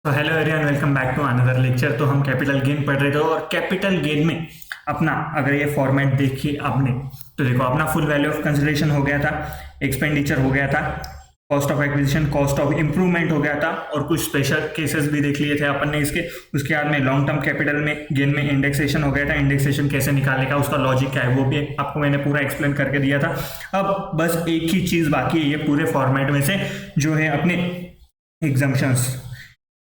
तो hello everyone, welcome back to another lecture. तो हम कैपिटल गेन पढ़ रहे थे और कैपिटल गेन में अपना अगर ये फॉर्मेट देखिए आपने तो देखो अपना फुल वैल्यू ऑफ कंसिडरेशन हो गया था, एक्सपेंडिचर हो गया था, cost of acquisition, cost of improvement हो गया था और कुछ स्पेशल केसेस भी देख लिए थे अपन ने इसके। उसके बाद में लॉन्ग टर्म कैपिटल में गेन में इंडेक्सेशन हो गया था। इंडेक्सेशन कैसे निकालने का, उसका लॉजिक क्या है, वो भी आपको मैंने पूरा एक्सप्लेन करके दिया था। अब बस एक ही चीज बाकी है ये पूरे फॉर्मेट में से, जो है अपने एग्जम्पशंस।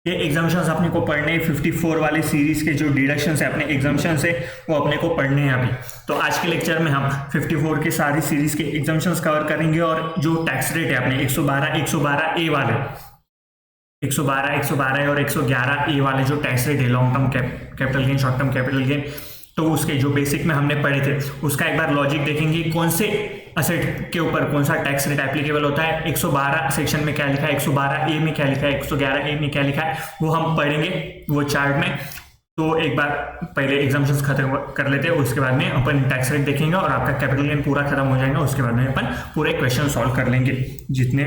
ये एग्जाम्पशंस अपने को पढ़ने हैं। 54 वाली सीरीज के जो डिडक्शंस है, अपने एग्जाम्पशंस है, वो अपने को पढ़ने हैं अभी। तो आज के लेक्चर में हम 54 के सारी सीरीज के एग्जाम्पशंस कवर करेंगे और जो टैक्स रेट है अपने 112 ए वाले 112 और 111 ए वाले जो टैक्स रेट है, long term capital gain, short term capital gain, तो उसके जो बेसिक में हमने पढ़े थे उसका एक बार लॉजिक देखेंगे। कौन से असेट के ऊपर कौन सा टैक्स रेट एप्लीकेबल होता है, 112 सेक्शन में क्या लिखा है, 112 ए में क्या लिखा है, 111 ए में क्या लिखा है, वो हम पढ़ेंगे वो चार्ट में। तो एक बार पहले एग्जाम्पशंस खत्म कर लेते हैं, उसके बाद में अपन टैक्स रेट देखेंगे और आपका कैपिटल गेन पूरा खत्म हो जाएगा। उसके बाद में अपन पूरे क्वेश्चन सॉल्व कर लेंगे, जितने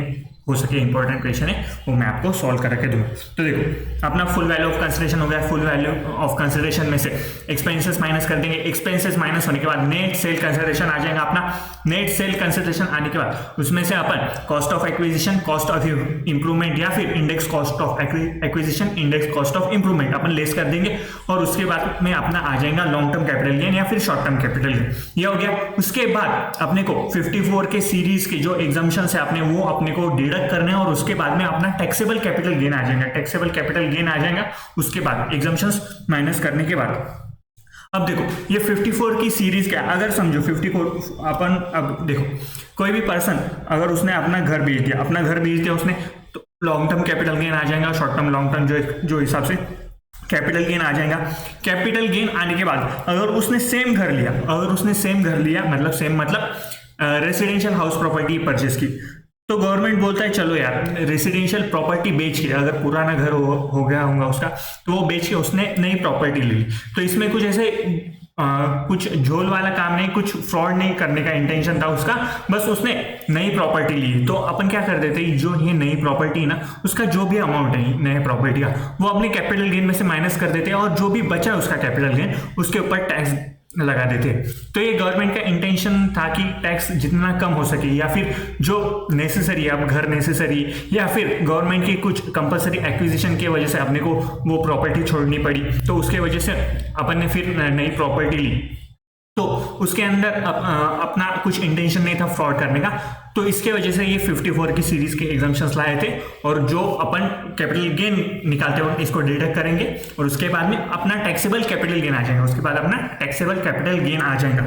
हो सके इंपॉर्टेंट क्वेश्चन है वो मैं आपको सॉल्व करके दूंगा। तो देखो अपना फुल वैल्यू ऑफ कंसिडरेशन हो गया। फुल वैल्यू ऑफ कंसिडरेशन में से एक्सपेंसेस माइनस कर देंगे। एक्सपेंसेस माइनस होने के बाद नेट सेल कंसिडरेशन आ जाएगा अपना। नेट सेल कंसिडरेशन आने के बाद उसमें से अपन cost of acquisition, cost of improvement या फिर index cost of acquisition, index cost of improvement अपन लेस कर देंगे और उसके बाद में अपना आ जाएगा लॉन्ग टर्म कैपिटल गेन या फिर शॉर्ट टर्म कैपिटल गेन। ये हो गया। उसके बाद अपने को 54 के सीरीज के जो एग्जाम्पशंस है अपने वो अपने को डिडक्ट करने हैं और उसके बाद में अपना टैक्सेबल कैपिटल गेन आ जाएगा। टैक्सेबल कैपिटल गेन आ जाएगा उसके बाद एग्जाम्पशंस माइनस करने के बाद। अब देखो ये 54 की सीरीज क्या है, अगर समझो 54 अपन, अब देखो कोई भी पर्सन अगर उसने अपना घर बेच दिया उसने, तो लॉन्ग टर्म कैपिटल गेन आ जाएगा, शॉर्ट टर्म लॉन्ग टर्म जो हिसाब से कैपिटल गेन आ जाएगा। कैपिटल गेन आने के बाद अगर उसने सेम घर लिया मतलब रेसिडेंशियल हाउस प्रॉपर्टी परचेस की, तो गवर्नमेंट बोलता है चलो यार रेसिडेंशियल प्रॉपर्टी बेच के, अगर पुराना घर हो गया होगा उसका, तो वो बेच के उसने नई प्रॉपर्टी ले ली। तो इसमें कुछ ऐसे कुछ झोल वाला काम नहीं, कुछ फ्रॉड नहीं करने का इंटेंशन था उसका, बस उसने नई प्रॉपर्टी ली। तो अपन क्या कर देते हैं, जो ये नई प्रॉपर्टी है ना, उसका जो भी अमाउंट है नए प्रॉपर्टी का, वो अपने कैपिटल गेन में से माइनस कर देते हैं और जो भी बचा उसका कैपिटल गेन उसके ऊपर टैक्स लगा देते। तो ये गवर्नमेंट का इंटेंशन था कि टैक्स जितना कम हो सके, या फिर जो नेसेसरी है, अब घर नेसेसरी, या फिर गवर्नमेंट की कुछ कंपलसरी एक्विजिशन की वजह से अपने को वो प्रॉपर्टी छोड़नी पड़ी, तो उसके वजह से अपन ने फिर नई प्रॉपर्टी ली। तो उसके अंदर अपना कुछ इंटेंशन नहीं था फ्रॉड करने का, तो इसके वजह से ये 54 की सीरीज के एग्जाम्पशंस लाए थे। और जो अपन कैपिटल गेन निकालते वक्त इसको डिडक्ट करेंगे और उसके बाद में अपना टैक्सेबल कैपिटल गेन आ जाएगा। उसके बाद अपना टैक्सेबल कैपिटल गेन आ जाएगा।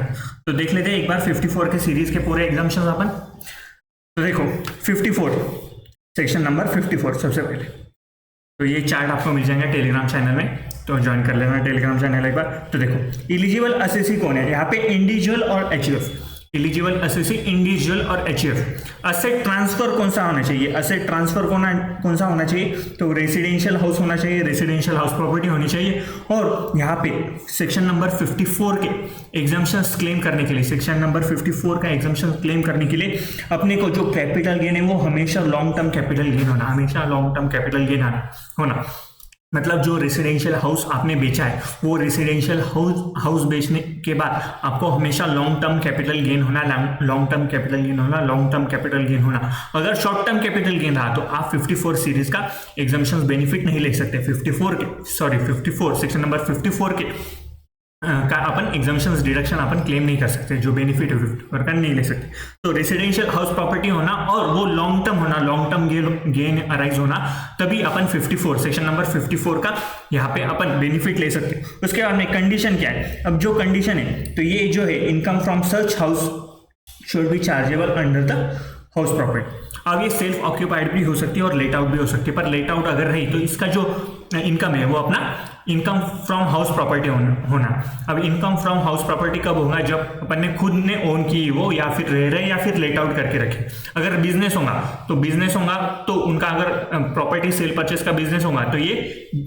तो देख लेते हैं एक बार 54 के सीरीज के पूरे एग्जाम्पशंस अपन। तो देखो 54 सेक्शन नंबर 54 सबसे पहले, तो ये चार्ट आपको मिल जाएगा टेलीग्राम चैनल में, तो ज्वाइन कर लेना टेलीग्राम चैनल एक बार। तो देखो एलिजिबल असेसी कौन है, यहाँ पे इंडिविजुअल और एचयूएफ, एलिजिबल असेसी इंडिविजुअल और एचयूएफ। असेट ट्रांसफर कौन सा होना चाहिए, असेट ट्रांसफर कौन सा होना चाहिए, तो रेसिडेंशियल हाउस होना चाहिए, रेसिडेंशियल हाउस प्रॉपर्टी होनी चाहिए। और यहाँ पे सेक्शन नंबर 54 के एग्जाम्पशंस क्लेम करने के लिए, सेक्शन नंबर 54 का एग्जाम्पशन क्लेम करने के लिए अपने को जो कैपिटल गेन है वो हमेशा लॉन्ग टर्म कैपिटल गेन होना, हमेशा लॉन्ग टर्म कैपिटल गेन होना। मतलब जो रेसिडेंशियल हाउस आपने बेचा है, वो रेसिडेंशियल हाउस बेचने के बाद आपको हमेशा लॉन्ग टर्म कैपिटल गेन होना, लॉन्ग टर्म कैपिटल गेन होना, लॉन्ग टर्म कैपिटल गेन होना। अगर शॉर्ट टर्म कैपिटल गेन रहा तो आप 54 सीरीज का एग्जाम्पशंस बेनिफिट नहीं ले सकते। 54 सेक्शन नंबर 54 के का अपन एग्जाम्पशंस डिडक्शन अपन क्लेम नहीं कर सकते, जो बेनिफिट है 54 का नहीं ले सकते। तो रेसिडेंशियल हाउस प्रॉपर्टी होना और वो लॉन्ग टर्म होना, लॉन्ग टर्म गेन अराइज होना, तभी अपन 54 सेक्शन नंबर 54 का यहाँ पे अपन बेनिफिट ले सकते। उसके बाद में कंडीशन क्या है, अब जो कंडीशन है तो ये जो है income from such house should be chargeable under the house property. अब ये सेल्फ ऑक्यूपाइड भी हो सकती है और लेट आउट भी हो सकती है, पर लेट आउट अगर रही तो इसका जो इनकम है वो अपना इनकम फ्रॉम हाउस प्रॉपर्टी होना। अब इनकम फ्रॉम हाउस प्रॉपर्टी कब होगा, जब अपन ने खुद ने ओन की वो, या फिर रह रहे या फिर लेट आउट करके रखे। अगर बिजनेस होगा तो उनका अगर प्रॉपर्टी सेल परचेस का बिजनेस होगा तो ये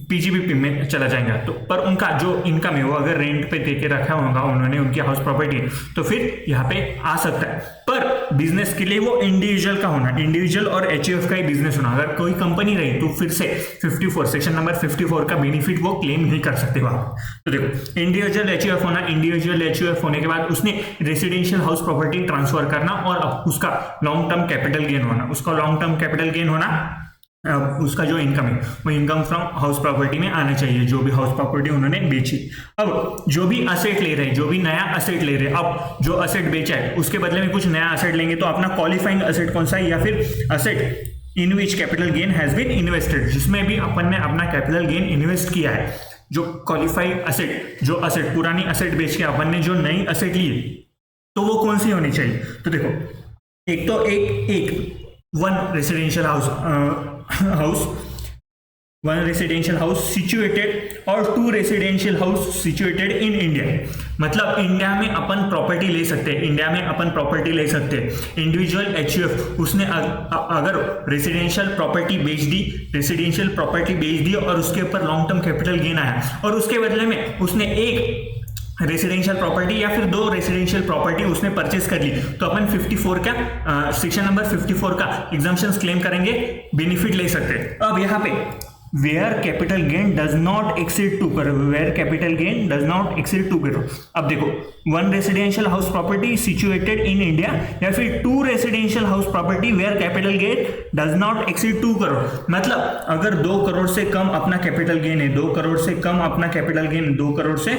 पीजीबीपी में चला जाएगा। तो पर उनका जो इनकम है वो अगर रेंट पे दे के रखा होगा उन्होंने, उनकी हाउस प्रॉपर्टी, तो फिर यहाँ पे आ सकता है। पर बिजनेस के लिए वो इंडिविजुअल का होना, इंडिविजुअल और एचयूएफ का ही बिजनेस होना। अगर कोई कंपनी रही तो फिर से 54 सेक्शन नंबर 54 का बेनिफिट वो क्लेम नहीं कर सकते वहां। तो देखो इंडिविजुअल एचयूएफ होना, इंडिविजुअल एचयूएफ होने के बाद उसने रेसिडेंशियल हाउस प्रॉपर्टी ट्रांसफर करना और उसका लॉन्ग टर्म कैपिटल गेन होना, उसका लॉन्ग टर्म कैपिटल गेन होना, उसका जो इनकम है वो इनकम फ्रॉम हाउस प्रॉपर्टी में आना चाहिए, जो भी हाउस प्रॉपर्टी उन्होंने बेची। अब जो भी असेट ले रहे, जो भी नया असेट ले रहे, अब जो असेट बेचा है उसके बदले में कुछ नया असेट लेंगे, तो अपना क्वालिफाइंग असेट कौन सा है, या फिर asset in which capital gain has been invested, जिसमें भी अपन ने अपना कैपिटल गेन इन्वेस्ट किया है। जो क्वालिफाइड असेट, जो असेट पुरानी असेट बेच के अपन ने जो नई असेट ली है, तो वो कौन सी होनी चाहिए। तो देखो एक तो एक वन रेसिडेंशियल हाउस सिचुएटेड और 2 residential house situated in India. मतलब इंडिया में अपन प्रॉपर्टी ले सकते हैं, इंडिया में अपन प्रॉपर्टी ले सकते हैं। इंडिविजुअल एचयूएफ उसने अगर रेसिडेंशियल प्रॉपर्टी बेच दी और उसके ऊपर लॉन्ग टर्म कैपिटल गेन आया और उसके बदले में उसने एक रेसिडेंशियल प्रॉपर्टी या फिर 2 रेसिडेंशियल प्रॉपर्टी उसने परचेस कर ली, तो अपन 54 का सेक्शन नंबर 54 का एग्जम्पशंस क्लेम करेंगे, बेनिफिट ले सकते हैं। अब यहाँ पे where capital gain does not exceed 2 crore, where capital gain does not exceed 2 crore. अब देखो 1 residential house property situated in India या फिर 2 residential house property where capital gain does not exceed 2 crore. मतलब अगर 2 करोड़ से कम अपना कैपिटल गेन है, 2 करोड़ से कम अपना कैपिटल गेन, 2 करोड़ से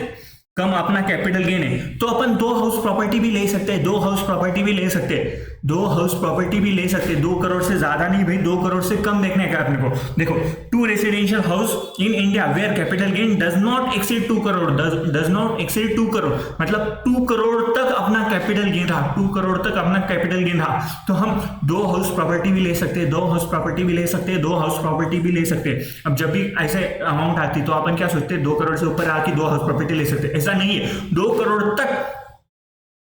कम अपना कैपिटल गेन है, तो अपन 2 हाउस प्रॉपर्टी भी ले सकते हैं, 2 हाउस प्रॉपर्टी भी ले सकते हैं, 2 हाउस प्रॉपर्टी भी ले सकते हैं। 2 करोड़ से ज्यादा नहीं भाई, 2 करोड़ से कम देखने का अपने को। देखो 2 residential house in India where capital gain does not exceed 2 crore, does not exceed 2 crore, मतलब 2 करोड़ तक अपना कैपिटल गेन रहा, 2 करोड़ तक अपना कैपिटल गेन रहा, तो हम 2 हाउस प्रॉपर्टी भी ले सकते हैं, 2 हाउस प्रॉपर्टी भी ले सकते हैं, 2 हाउस प्रॉपर्टी भी ले सकते हैं। अब जब भी ऐसे अमाउंट आती तो अपन क्या सोचते हैं, 2 करोड़ से ऊपर आके 2 हाउस प्रॉपर्टी ले सकते हैं, ऐसा नहीं है। 2 करोड़ तक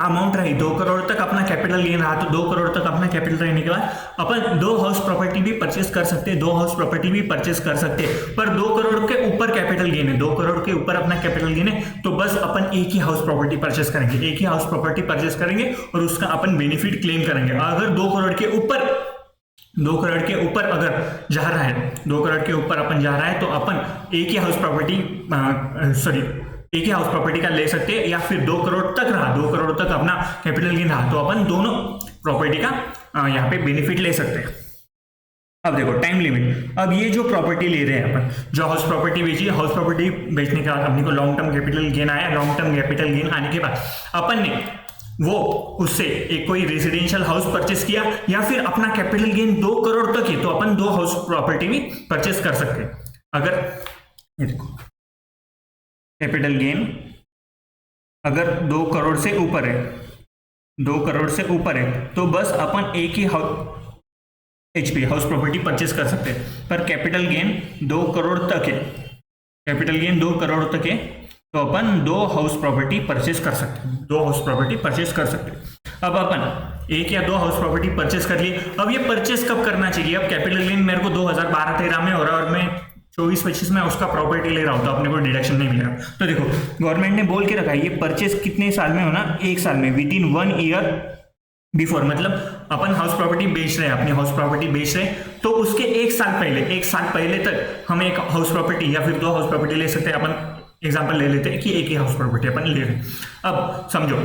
अमाउंट रही, 2 करोड़ तक अपना कैपिटल गेन रहा, तो 2 करोड़ तक अपना कैपिटल रहने के बाद अपन 2 हाउस प्रॉपर्टी भी परचेस कर सकते हैं, 2 हाउस प्रॉपर्टी भी परचेस कर सकते हैं। पर 2 करोड़ के ऊपर कैपिटल गेन है, 2 करोड़ के ऊपर अपना कैपिटल गेन है, तो बस अपन एक ही हाउस प्रॉपर्टी परचेस करेंगे, एक ही हाउस प्रॉपर्टी परचेस करेंगे और उसका अपन बेनिफिट क्लेम करेंगे। अगर 2 करोड़ के ऊपर अगर जा रहा है, 2 करोड़ के ऊपर अपन जा रहा है, तो अपन एक ही हाउस प्रॉपर्टी का ले सकते हैं, या फिर 2 करोड़ तक रहा, 2 करोड़ तक अपना कैपिटल गेन रहा, तो अपन दोनों प्रॉपर्टी का यहाँ पे बेनिफिट ले सकते हैं। अब देखो टाइम लिमिट। अब ये जो प्रॉपर्टी ले रहे हैं अपन, जो हाउस प्रॉपर्टी बेची, हाउस प्रॉपर्टी बेचने के बाद अपने को लॉन्ग टर्म कैपिटल गेन आया, लॉन्ग टर्म कैपिटल गेन आने के बाद अपन ने वो उससे एक कोई रेसिडेंशियल हाउस परचेस किया या फिर अपना कैपिटल गेन 2 करोड़ तक है, तो अपन 2 हाउस प्रॉपर्टी भी परचेस कर सकते हैं। अगर ये देखो कैपिटल गेन अगर 2 करोड़ से ऊपर है, 2 करोड़ से ऊपर है, तो बस अपन एक ही हाउस प्रॉपर्टी परचेस कर सकते हैं। पर कैपिटल गेन 2 करोड़ तक है, कैपिटल गेन 2 करोड़ तक है, तो अपन 2 हाउस प्रॉपर्टी परचेस कर सकते हैं, 2 हाउस प्रॉपर्टी परचेस कर सकते हैं। अब अपन 1 या 2 हाउस प्रॉपर्टी परचेस कर लिए। अब ये परचेस कब करना चाहिए, अब कैपिटल गेन मेरे को 2012-13 में हो रहा है और मैं 24-25 में उसका प्रॉपर्टी ले रहा हूं, तो अपने को डिडक्शन नहीं मिलेगा। तो देखो गवर्नमेंट ने बोल के रखा है ये परचेस कितने साल में होना, 1 साल में, विद इन 1 ईयर बिफोर। मतलब अपन हाउस प्रॉपर्टी बेच रहे हैं, अपनी हाउस प्रॉपर्टी बेच रहे हैं, तो उसके 1 साल पहले तक हम एक हाउस प्रॉपर्टी या फिर 2 हाउस प्रॉपर्टी ले सकते हैं। अपन एग्जाम्पल ले लेते हैं कि एक ही हाउस प्रॉपर्टी अपन ले रहे हैं। अब समझो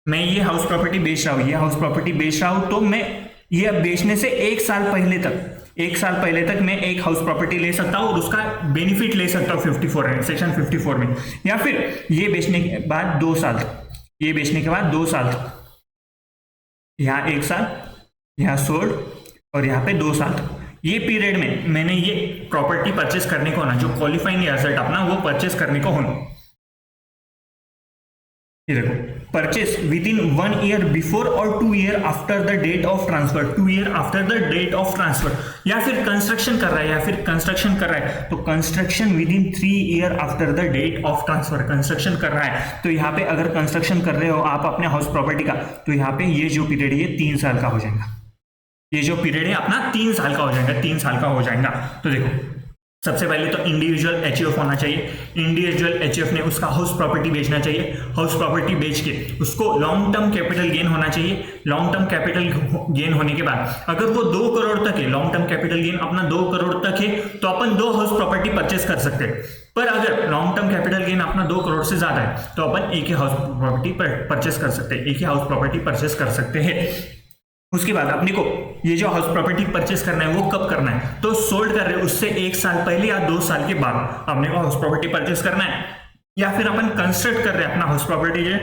मैं ये हाउस प्रॉपर्टी बेच रहा हूँ, ये हाउस प्रॉपर्टी बेच रहा हूँ, तो मैं ये बेचने से 1 साल पहले तक मैं एक हाउस प्रॉपर्टी ले सकता हूँ और उसका बेनिफिट ले सकता हूँ 54 है, सेक्शन 54 में। या फिर ये बेचने के बाद 2 साल तक, ये बेचने के बाद 2 साल तक, यहाँ 1 साल, यहाँ सोल्ड और यहाँ पे 2 साल तक, ये पीरियड में मैंने ये प्रॉपर्टी परचेस करने को होना, जो क्वालिफाइंग एसेट अपना वो परचेस करने को होना। ये देखो purchase within 1 year before और 2 year after the date of transfer, 2 year after the date of transfer. या फिर कंस्ट्रक्शन कर रहा है, तो construction within 3 year after the date of transfer, construction कर रहा है, तो यहाँ पे अगर कंस्ट्रक्शन कर रहे हो आप अपने हाउस प्रॉपर्टी का, तो यहाँ पे ये जो पीरियड है ये 3 साल का हो जाएगा, ये जो पीरियड है अपना 3 साल का हो जाएगा, 3 साल का हो जाएगा। तो देखो सबसे पहले तो इंडिविजुअल एचयूएफ होना चाहिए। इंडिविजुअल एचयूएफ ने उसका हाउस प्रॉपर्टी बेचना चाहिए। हाउस प्रॉपर्टी बेच के उसको लॉन्ग टर्म कैपिटल गेन होना चाहिए। लॉन्ग टर्म कैपिटल गेन होने के बाद अगर वो 2 करोड़ तक है, लॉन्ग टर्म कैपिटल गेन अपना 2 करोड़ तक है, तो अपन 2 हाउस प्रॉपर्टी परचेस कर सकते हैं। पर अगर लॉन्ग टर्म कैपिटल गेन अपना 2 करोड़ से ज्यादा है तो अपन एक ही हाउस प्रॉपर्टी परचेस कर सकते हैं, एक ही हाउस प्रॉपर्टी परचेस कर सकते हैं। उसके बाद अपने को ये जो हाउस प्रॉपर्टी परचेस करना है वो कब करना है, तो सोल्ड कर रहे हैं उससे 1 साल पहले या 2 साल के बाद अपने को हाउस प्रॉपर्टी परचेस करना है। या फिर अपन कंस्ट्रक्ट कर रहे हैं अपना हाउस प्रॉपर्टी जो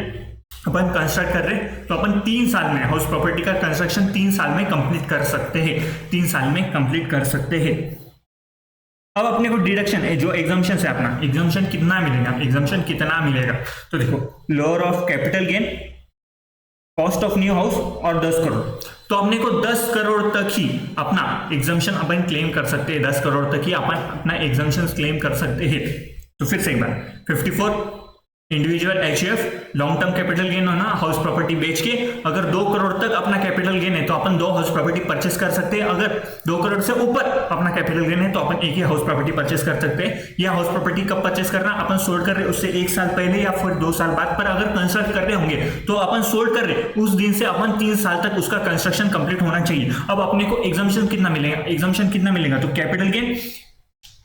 अपन कंस्ट्रक्ट कर रहे हैं तो अपन 3 साल में हाउस प्रॉपर्टी का कंस्ट्रक्शन 3 साल में कंप्लीट कर सकते हैं, 3 साल में कंप्लीट कर सकते हैं। अब अपने को डिडक्शन है जो एग्जम्पशन है अपना, एग्जम्पशन कितना मिलेगा, एग्जम्पशन कितना मिलेगा, तो देखो lower of capital gain, cost of new house और 10 करोड़, तो अपने को 10 करोड़ तक ही अपना एग्जम्पशन अपन क्लेम कर सकते हैं, 10 करोड़ तक ही अपन अपना एग्जम्पशन क्लेम कर सकते हैं। तो फिर से एक बार 54 individual HUF long term capital gain होना, हाउस प्रॉपर्टी बेच के अगर 2 करोड़ तक अपना कैपिटल गेन है तो अपन 2 हाउस प्रॉपर्टी परचेस कर सकते हैं। अगर 2 करोड़ से ऊपर अपना कैपिटल गेन है तो अपन एक ही हाउस प्रॉपर्टी परचेस कर सकते हैं। या हाउस प्रॉपर्टी कब परचेस करना, अपन सोल्ड कर रहे उससे 1 साल पहले या फिर 2 साल बाद। पर अगर कंस्ट्रक्ट कर रहे होंगे तो अपन सोल्ड कर रहे उस दिन से अपन 3 साल तक उसका कंस्ट्रक्शन कंप्लीट होना चाहिए। अब अपने को एग्जम्पशन कितना मिलेगा, एग्जम्पशन कितना मिलेगा, तो capital gain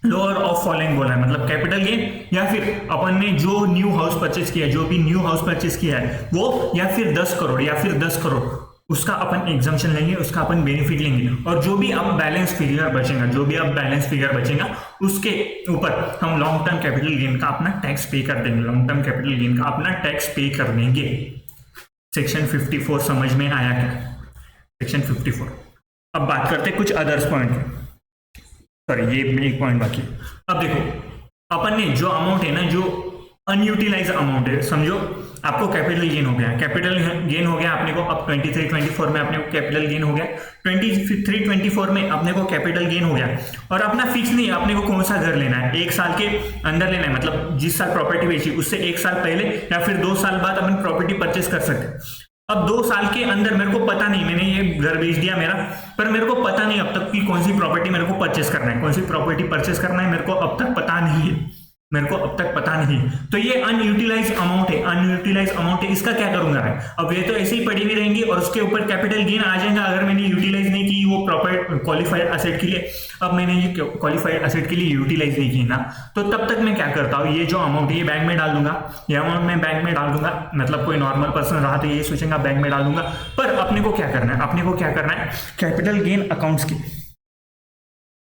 lower of following बोला है, मतलब कैपिटल गेन या फिर अपन ने जो न्यू हाउस परचेस किया है, जो भी न्यू हाउस परचेस किया है वो, या फिर 10 करोड़ या फिर 10 करोड़ उसका अपन एग्जम्पशन लेंगे, उसका अपन बेनिफिट लेंगे। और जो भी अब बैलेंस फिगर बचेगा, जो भी अब बैलेंस फिगर बचेगा उसके ऊपर हम लॉन्ग टर्म कैपिटल गेन का अपना टैक्स पे कर देंगे, लॉन्ग टर्म कैपिटल गेन का अपना टैक्स पे कर देंगे। सेक्शन 54 समझ में आया क्या, सेक्शन 54। अब बात करते कुछ अदर्स पॉइंट, सॉरी ये एक पॉइंट बाकी। अब देखो अपन ने जो अमाउंट है ना, जो अनयूटिलाइज अमाउंट है, समझो आपको कैपिटल गेन हो गया, कैपिटल गेन हो गया अपने को। अब 23-24 में अपने को कैपिटल गेन हो गया, 23-24 में अपने को कैपिटल गेन हो गया। और अपना फिक्स नहीं है अपने को कौन सा घर लेना है, 1 साल के अंदर लेना है, मतलब जिस साल प्रॉपर्टी बेची उससे 1 साल पहले या फिर 2 साल बाद अपन प्रॉपर्टी परचेस कर सकते हैं। अब 2 साल के अंदर मेरे को पता नहीं, मैंने ये घर बेच दिया मेरा, पर मेरे को पता नहीं अब तक कि कौन सी प्रॉपर्टी मेरे को परचेस करना है, कौन सी प्रॉपर्टी परचेस करना है मेरे को अब तक पता नहीं है, मेरे को अब तक पता नहीं। तो ये अनयूटिलाइज अमाउंट है, अनयूटिलाइज अमाउंट है, इसका क्या करूंगा मैं, अब ये तो ऐसे ही पड़ी हुई रहेंगी और उसके ऊपर कैपिटल गेन आ जाएगा अगर मैंने यूटिलाइज नहीं की वो प्रॉपर क्वालिफाइड एसेट के लिए। अब मैंने ये क्वालिफाइड एसेट के लिए यूटिलाइज नहीं की ना, तो तब तक मैं क्या करता हूँ, ये जो अमाउंट है ये बैंक में डाल दूंगा, ये अमाउंट मैं बैंक में डाल दूंगा। मतलब कोई नॉर्मल पर्सन रहा तो ये सोचेगा बैंक में डाल दूंगा, पर अपने को क्या करना है, अपने को क्या करना है, capital gain account scheme,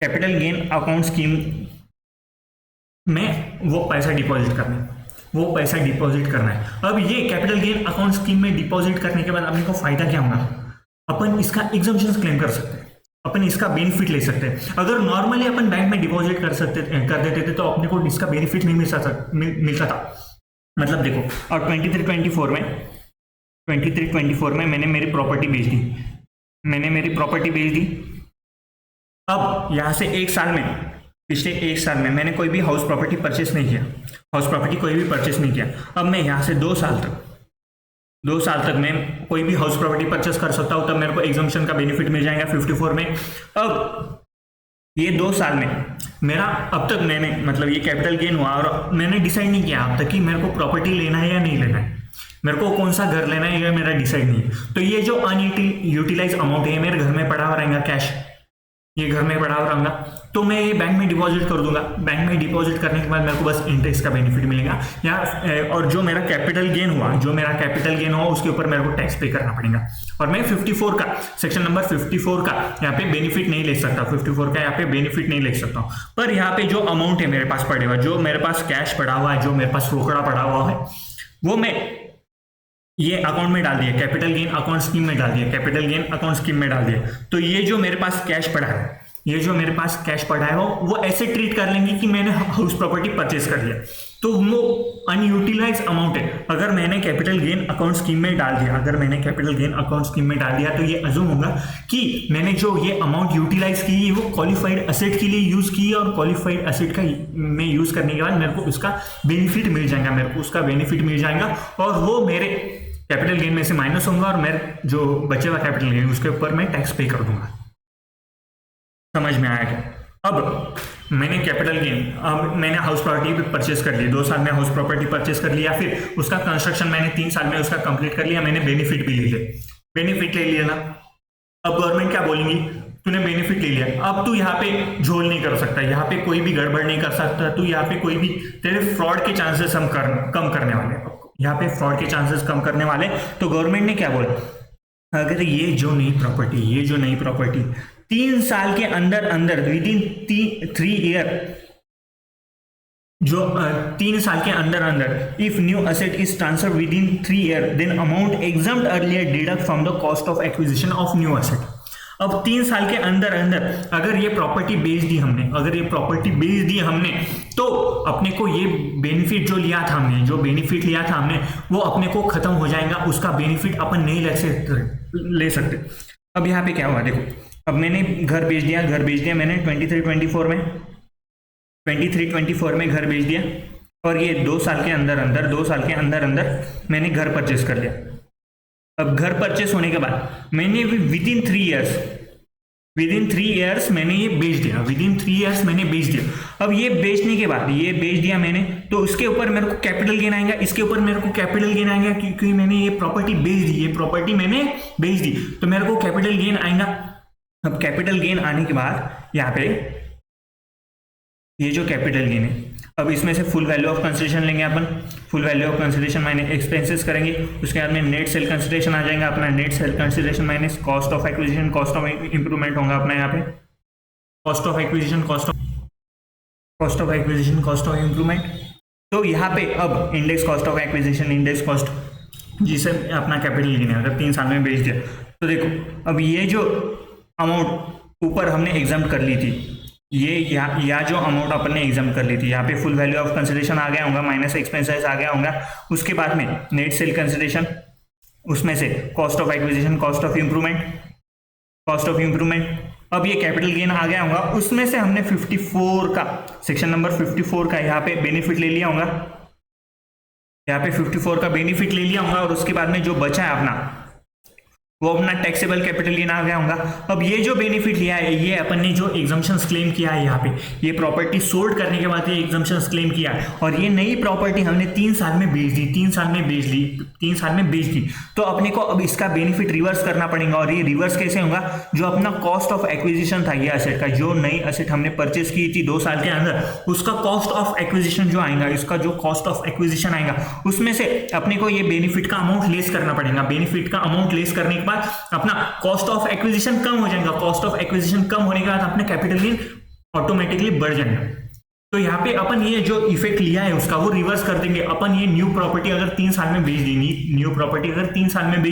capital gain account scheme में वो पैसा डिपॉजिट करना है, वो पैसा डिपॉजिट करना है। अब ये कैपिटल गेन अकाउंट स्कीम में डिपॉजिट करने के बाद अपने को फायदा क्या होगा, अपन इसका एग्जम्पशन क्लेम कर सकते हैं, अपन इसका बेनिफिट ले सकते हैं। अगर नॉर्मली अपन बैंक में डिपॉजिट कर देते थे तो अपने को इसका बेनिफिट नहीं मिलता था। मतलब देखो और 23-24 में मैंने मेरी प्रॉपर्टी बेच दी, मैंने मेरी प्रॉपर्टी बेच दी। अब यहां से 1 साल में, पिछले 1 साल में मैंने कोई भी हाउस प्रॉपर्टी परचेस नहीं किया, हाउस प्रॉपर्टी कोई भी परचेस नहीं किया। अब मैं यहाँ से 2 साल तक मैं कोई भी हाउस प्रॉपर्टी परचेस कर सकता हूँ, तब मेरे को एग्जम्पशन का बेनिफिट मिल जाएगा 54 में। अब ये 2 साल में मेरा अब तक मैंने मतलब ये कैपिटल गेन हुआ और मैंने डिसाइड नहीं किया अब तक कि मेरे को प्रॉपर्टी लेना है या नहीं लेना है, मेरे को कौन सा घर लेना है ये मेरा डिसाइड नहीं है। तो ये जो अनयूटिलाइज अमाउंट है मेरे घर में पड़ा हुआ रहेगा, कैश ये घर में पड़ा हुआ रहूंगा, तो मैं ये बैंक में डिपॉजिट कर दूंगा। बैंक में डिपॉजिट करने के बाद मेरे को बस इंटरेस्ट का बेनिफिट मिलेगा या और जो मेरा कैपिटल गेन हुआ उसके ऊपर मेरे को टैक्स पे करना पड़ेगा। और मैं 54 का सेक्शन नंबर 54 का यहाँ पे बेनिफिट नहीं ले सकता, 54 का यहाँ पे बेनिफिट नहीं ले सकता हूँ। पर यहाँ पे जो अमाउंट है मेरे पास पड़े हुआ, जो मेरे पास कैश पड़ा हुआ है, जो मेरे पास रोकड़ा पड़ा हुआ है, वो मैं ये अकाउंट में डाल दिया, कैपिटल गेन अकाउंट स्कीम में डाल दिया, कैपिटल गेन अकाउंट स्कीम में डाल दिया। तो ये जो मेरे पास कैश पड़ा है, ये जो मेरे पास कैश पड़ा है वो ऐसे ट्रीट कर लेंगे कि मैंने हाउस प्रॉपर्टी परचेस कर लिया, तो वो अनयूटिलाइज अमाउंट है। अगर मैंने कैपिटल गेन अकाउंट स्कीम में डाल दिया, अगर मैंने कैपिटल गेन अकाउंट स्कीम में डाल दिया, तो ये अज्यूम होगा कि मैंने जो ये अमाउंट यूटिलाइज की वो क्वालिफाइड एसेट के लिए यूज की और क्वालिफाइड एसेट का में यूज करने के बाद मेरे को उसका बेनिफिट मिल जाएगा, मेरे को उसका बेनिफिट मिल जाएगा और वो मेरे कैपिटल गेन में से माइनस होगा और मेरे जो बचे हुआ कैपिटल गेन उसके ऊपर मैं टैक्स पे कर दूंगा। समझ में आया क्या? अब मैंने कैपिटल गेन, अब मैंने हाउस प्रॉपर्टी परचेस कर ली, 2 साल में हाउस प्रॉपर्टी परचेस कर लिया, फिर उसका कंस्ट्रक्शन मैंने 3 साल में उसका कंप्लीट कर लिया, मैंने बेनिफिट भी ले लिया, बेनिफिट ले लिया ना। अब गवर्नमेंट क्या बोलेंगी, तूने बेनिफिट ले लिया, अब तू यहाँ पे झोल नहीं कर सकता, यहाँ पे कोई भी गड़बड़ नहीं कर सकता, तू यहाँ पे कोई भी, तेरे फ्रॉड के चांसेस हम कम करने वाले, यहाँ पे फ्रॉड के चांसेस कम करने वाले। तो गवर्नमेंट ने क्या बोला, अगर ये जो नई प्रॉपर्टी 3 साल के अंदर अंदर विद इन 3 ईयर, जो 3 साल के अंदर अंदर if new asset is transfer within 3 year then amount exempted earlier deduct from the cost of acquisition of new asset. अब 3 साल के अंदर अंदर अगर ये प्रॉपर्टी बेच दी हमने, तो अपने को ये बेनिफिट जो लिया था हमने, वो अपने को खत्म हो जाएगा, उसका बेनिफिट अपन नहीं ले सकते। अब यहाँ पे क्या हुआ देखो, अब मैंने घर बेच दिया मैंने 23-24 में घर बेच दिया, और ये 2 साल के अंदर मैंने घर परचेस कर लिया। अब घर परचेस होने के बाद मैंने विद इन 3 इयर्स मैंने ये बेच दिया, अब ये बेचने के बाद ये बेच दिया मैंने, तो इसके ऊपर मेरे को कैपिटल गेन आएगा, क्योंकि मैंने ये प्रॉपर्टी मैंने बेच दी, तो मेरे को कैपिटल गेन आएगा। अब कैपिटल गेन आने के बाद यहाँ पे ये जो कैपिटल गेन है, अब इसमें से फुल वैल्यू ऑफ कंसिडरेशन लेंगे अपन, full value of consideration minus expenses करेंगे, उसके बाद में नेट सेल कंसिडरेशन आ जाएगा अपना, net sale consideration minus cost of acquisition, cost of improvement होगा अपना यहाँ पे, cost of acquisition, cost of improvement. तो यहाँ पे अब index cost of acquisition, index cost, जिसे अपना कैपिटल गेन है, अगर 3 साल में बेच दिया, तो देखो अब ये जो अमाउंट ऊपर हमने एग्जाम कर ली थी, ये या जो अमाउंट अपन ने एग्जाम कर ली थी, यहाँ पे फुल वैल्यू ऑफ कंसिडरेशन आ गया होगा, माइनस एक्सपेंसेस आ गया होगा, उसके बाद में नेट सेल कंसिडरेशन, उसमें से cost of acquisition, cost of improvement, अब ये कैपिटल गेन आ गया होगा, उसमें से हमने 54 का सेक्शन नंबर 54 का यहाँ पे बेनिफिट ले लिया होगा, और उसके बाद में जो बचा है अपना, वो अपना टैक्सेबल कैपिटल गेन आ गया होगा। अब ये जो बेनिफिट लिया है, ये अपन ने जो एग्जम्पशंस क्लेम किया है, यहाँ पे ये प्रॉपर्टी सोल्ड करने के बाद ये एग्जम्पशंस क्लेम किया है, और ये नई प्रॉपर्टी हमने 3 साल में बेच दी, तो अपने को अब इसका बेनिफिट रिवर्स करना पड़ेगा। और ये रिवर्स कैसे होगा, जो अपना कॉस्ट ऑफ एक्विजिशन था ये असेट का, जो नई असेट हमने परचेस की थी 2 साल के अंदर, उसका कॉस्ट ऑफ एक्विजिशन जो आएगा, इसका जो कॉस्ट ऑफ एक्विजिशन आएगा, उसमें से अपने को ये बेनिफिट का अमाउंट लेस करना पड़ेगा। बेनिफिट का अमाउंट लेस करने के बाद अपना कॉस्ट ऑफ एक्विजिशन कम हो जाएगा, कॉस्ट ऑफ एक्विजिशन कम होने के बाद अपने कैपिटल गेन ऑटोमेटिकली बढ़ जाएगा। तो यहाँ पे अपन ये जो इफेक्ट लिया है उसका वो रिवर्स कर देंगे। अपन ये न्यू प्रॉपर्टी अगर 3 साल में बेच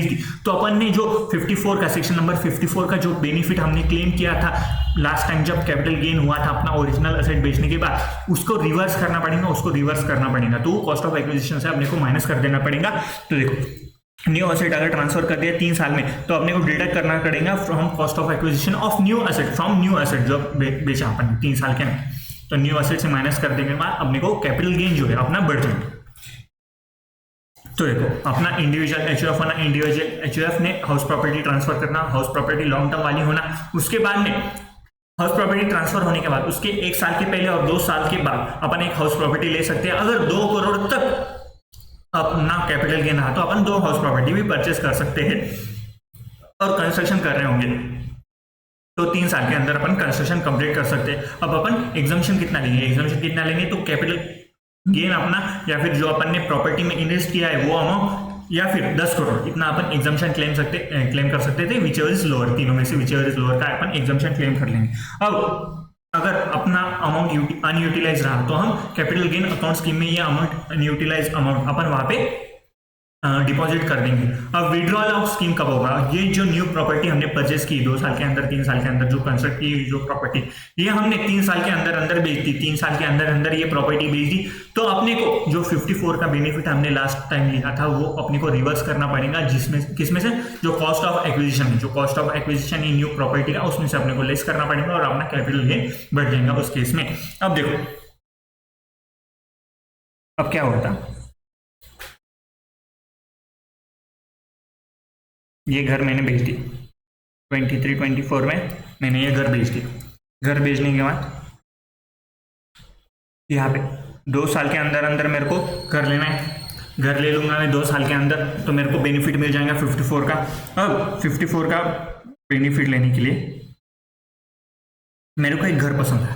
दी, तो अपन ने जो 54 का सेक्शन नंबर 54 का जो बेनिफिट हमने क्लेम किया था लास्ट टाइम जब कैपिटल गेन हुआ था अपना ओरिजिनल असेट बेचने के बाद, उसको रिवर्स करना पड़ेगा, तो कॉस्ट ऑफ एक्विजिशन से अपने को माइनस कर देना पड़ेगा। तो देखो न्यू असेट अगर ट्रांसफर कर दिया 3 साल में, तो अपने को डिडक्ट करना पड़ेगा from cost of acquisition of new asset, जो बेचा अपन 3 साल के अंदर, तो न्यू असेट से माइनस कर देने के बाद अपने को कैपिटल गेन जो है अपना बढ़ जाएगा। तो देखो अपना इंडिविजुअल एचयूएफ ने हाउस प्रॉपर्टी ट्रांसफर करना, हाउस प्रॉपर्टी लॉन्ग टर्म वाली होना, उसके बाद में हाउस प्रॉपर्टी ट्रांसफर होने के बाद उसके 1 साल के पहले और 2 साल के बाद अपन एक हाउस प्रॉपर्टी ले सकते हैं। अगर 2 करोड़ तक अपना कैपिटल गेन रहा तो अपन 2 हाउस प्रॉपर्टी भी परचेस कर सकते हैं, और कंस्ट्रक्शन कर रहे होंगे तो 3 साल के अंदर अपन कंस्ट्रक्शन कंप्लीट कर सकते हैं। अब अपन एग्जम्पशन कितना लेंगे, तो कैपिटल गेन अपना, या फिर जो अपन ने प्रॉपर्टी में इन्वेस्ट किया है वो अमाउंट, या फिर 10 करोड़, इतना अपन एग्जम्पशन क्लेम कर सकते थे, विच एवर इज लोअर, तीनों में से विच एवर इज लोअर का अपन एग्जम्पशन क्लेम कर लेंगे। अब अगर अपना अमाउंट अनयूटिलाइज रहा तो हम कैपिटल गेन अकाउंट स्कीम में ये अमाउंट अनयूटिलाइज अमाउंट अपन वहां पे डिपॉजिट कर देंगे। अब विड्रॉल ऑफ स्कीम कब होगा, ये जो न्यू प्रॉपर्टी हमने परचेस की 2 साल के अंदर 3 साल के अंदर जो कंस्ट्रक्ट की जो प्रॉपर्टी, ये हमने 3 साल के अंदर बेच दी, 3 साल के अंदर ये प्रॉपर्टी बेच दी, तो अपने को जो 54 का बेनिफिट हमने लास्ट टाइम लिया था वो अपने को रिवर्स करना पड़ेगा, जिसमें किसमें से, जो कॉस्ट ऑफ एक्विजिशन है न्यू प्रॉपर्टी का, उसमें से अपने को लेस करना पड़ेगा और अपना कैपिटल गेन बढ़ जाएगा उस केस में। अब देखो अब क्या होता, ये घर मैंने बेच दी 23-24 में, मैंने ये घर बेच दिया। घर बेचने के बाद यहाँ पे 2 साल के अंदर अंदर मेरे को घर लेना है, घर ले लूंगा मैं 2 साल के अंदर, तो मेरे को बेनिफिट मिल जाएगा 54 का। अब 54 का बेनिफिट लेने के लिए मेरे को एक घर पसंद है,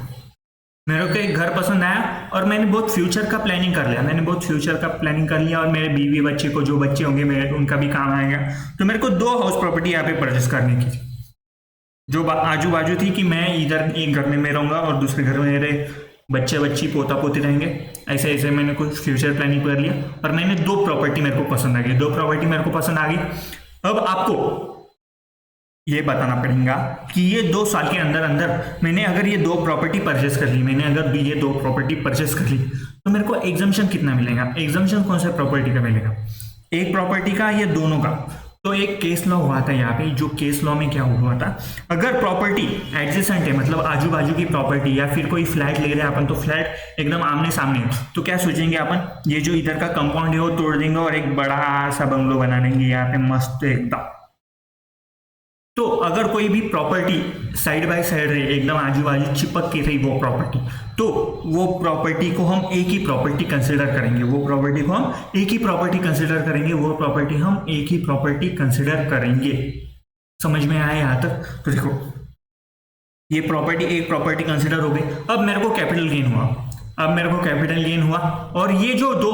मेरे को एक घर पसंद आया और मैंने बहुत फ्यूचर का प्लानिंग कर लिया, मैंने बहुत फ्यूचर का प्लानिंग कर लिया और मेरे बीवी बच्चे को जो बच्चे होंगे मेरे उनका भी काम आएगा। तो मेरे को 2 हाउस प्रॉपर्टी यहाँ पे परचेस करने की थी, जो आजू बाजू थी कि मैं इधर एक घर में रहूंगा और दूसरे घर में मेरे बच्चे बच्ची पोता पोती रहेंगे, ऐसे ऐसे मैंने कुछ फ्यूचर प्लानिंग कर लिया और मैंने 2 प्रॉपर्टी मेरे को पसंद आ गई, 2 प्रॉपर्टी मेरे को पसंद आ गई। अब आपको ये बताना पड़ेगा कि ये 2 साल के अंदर अंदर मैंने अगर ये 2 प्रॉपर्टी परचेस कर ली, मैंने अगर ये 2 प्रॉपर्टी परचेस कर ली तो मेरे को एग्जम्पशन कितना मिलेगा, एग्जम्पशन कौन सा प्रॉपर्टी का मिलेगा, एक प्रॉपर्टी का या दोनों का। तो एक केस लॉ हुआ था यहाँ पे, जो केस लॉ में क्या हुआ था, अगर प्रॉपर्टी एडजेसेंट है मतलब आजू बाजू की प्रॉपर्टी या फिर कोई फ्लैट ले रहे हैं अपन, तो फ्लैट एकदम आमने सामने है, तो क्या सोचेंगे अपन, ये जो इधर का कंपाउंड है वो तोड़ देंगे और एक बड़ा सा बंगलो बना देंगे यहाँ पे मस्त एकदम। तो अगर कोई भी प्रॉपर्टी साइड बाय साइड रहे, एकदम आजू बाजू चिपक के रही वो प्रॉपर्टी, तो वो प्रॉपर्टी को हम एक ही प्रॉपर्टी कंसिडर करेंगे, वो प्रॉपर्टी को हम एक ही प्रॉपर्टी कंसिडर करेंगे, वो प्रॉपर्टी हम एक ही प्रॉपर्टी कंसिडर करेंगे। समझ में आया यहाँ तक? तो देखो ये प्रॉपर्टी एक प्रॉपर्टी कंसिडर हो गई। अब मेरे को कैपिटल गेन हुआ, अब मेरे को कैपिटल गेन हुआ और ये जो 2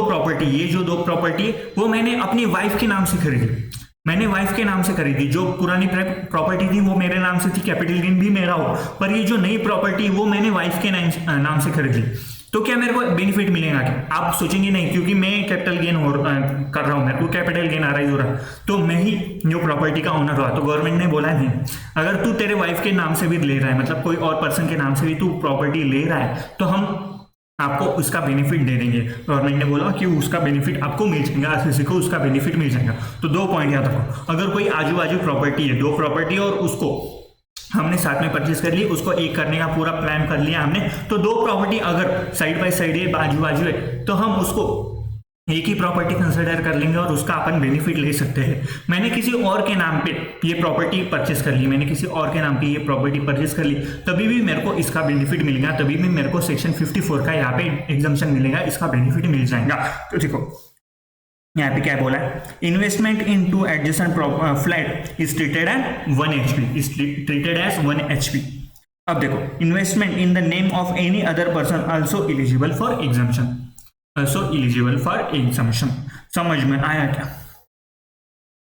प्रॉपर्टी वो मैंने अपनी वाइफ के नाम से खरीदी, मैंने वाइफ के नाम से खरीदी। जो पुरानी प्रॉपर्टी थी वो मेरे नाम से थी, कैपिटल गेन भी मेरा हो, पर ये जो नई प्रॉपर्टी वो मैंने वाइफ के नाम से खरीदी। तो क्या मेरे को बेनिफिट मिलेगा क्या? आप सोचेंगे नहीं, क्योंकि मैं कैपिटल गेन कर रहा हूँ, मेरे को कैपिटल गेन आ रहा ही हो रहा, तो मैं ही न्यू प्रॉपर्टी का ओनर हुआ। तो गवर्नमेंट ने बोला नहीं, अगर तू तेरे वाइफ के नाम से भी ले रहा है, मतलब कोई और पर्सन के नाम से भी तू प्रॉपर्टी ले रहा है, तो हम आपको उसका बेनिफिट दे देंगे। गवर्नमेंट ने बोला कि उसका बेनिफिट आपको मिल जाएगा, किसी को उसका बेनिफिट मिल जाएगा। तो 2 पॉइंट याद रखो, अगर कोई आजू बाजू प्रॉपर्टी है, 2 प्रॉपर्टी और उसको हमने साथ में परचेस कर ली, उसको एक करने का पूरा प्लान कर लिया हमने, तो 2 प्रॉपर्टी अगर साइड बाय साइड है, बाजू बाजू है, तो हम उसको एक ही प्रॉपर्टी कंसिडर कर लेंगे और उसका अपन बेनिफिट ले सकते हैं। मैंने किसी और के नाम पे ये प्रॉपर्टी परचेस कर ली, मैंने किसी और के नाम पे ये प्रॉपर्टी परचेस कर ली, तभी भी मेरे को इसका बेनिफिट मिलेगा, तभी भी मेरे को सेक्शन 54 का यहाँ पे एग्जम्पशन मिलेगा, इसका बेनिफिट मिल जाएगा। तो देखो यहाँ पे क्या बोला है, investment in two adjacent flat is treated as 1 HP, is treated as 1 HP। अब देखो, investment in the name of any other person also eligible for exemption, also eligible for exemption। समझ में आया क्या?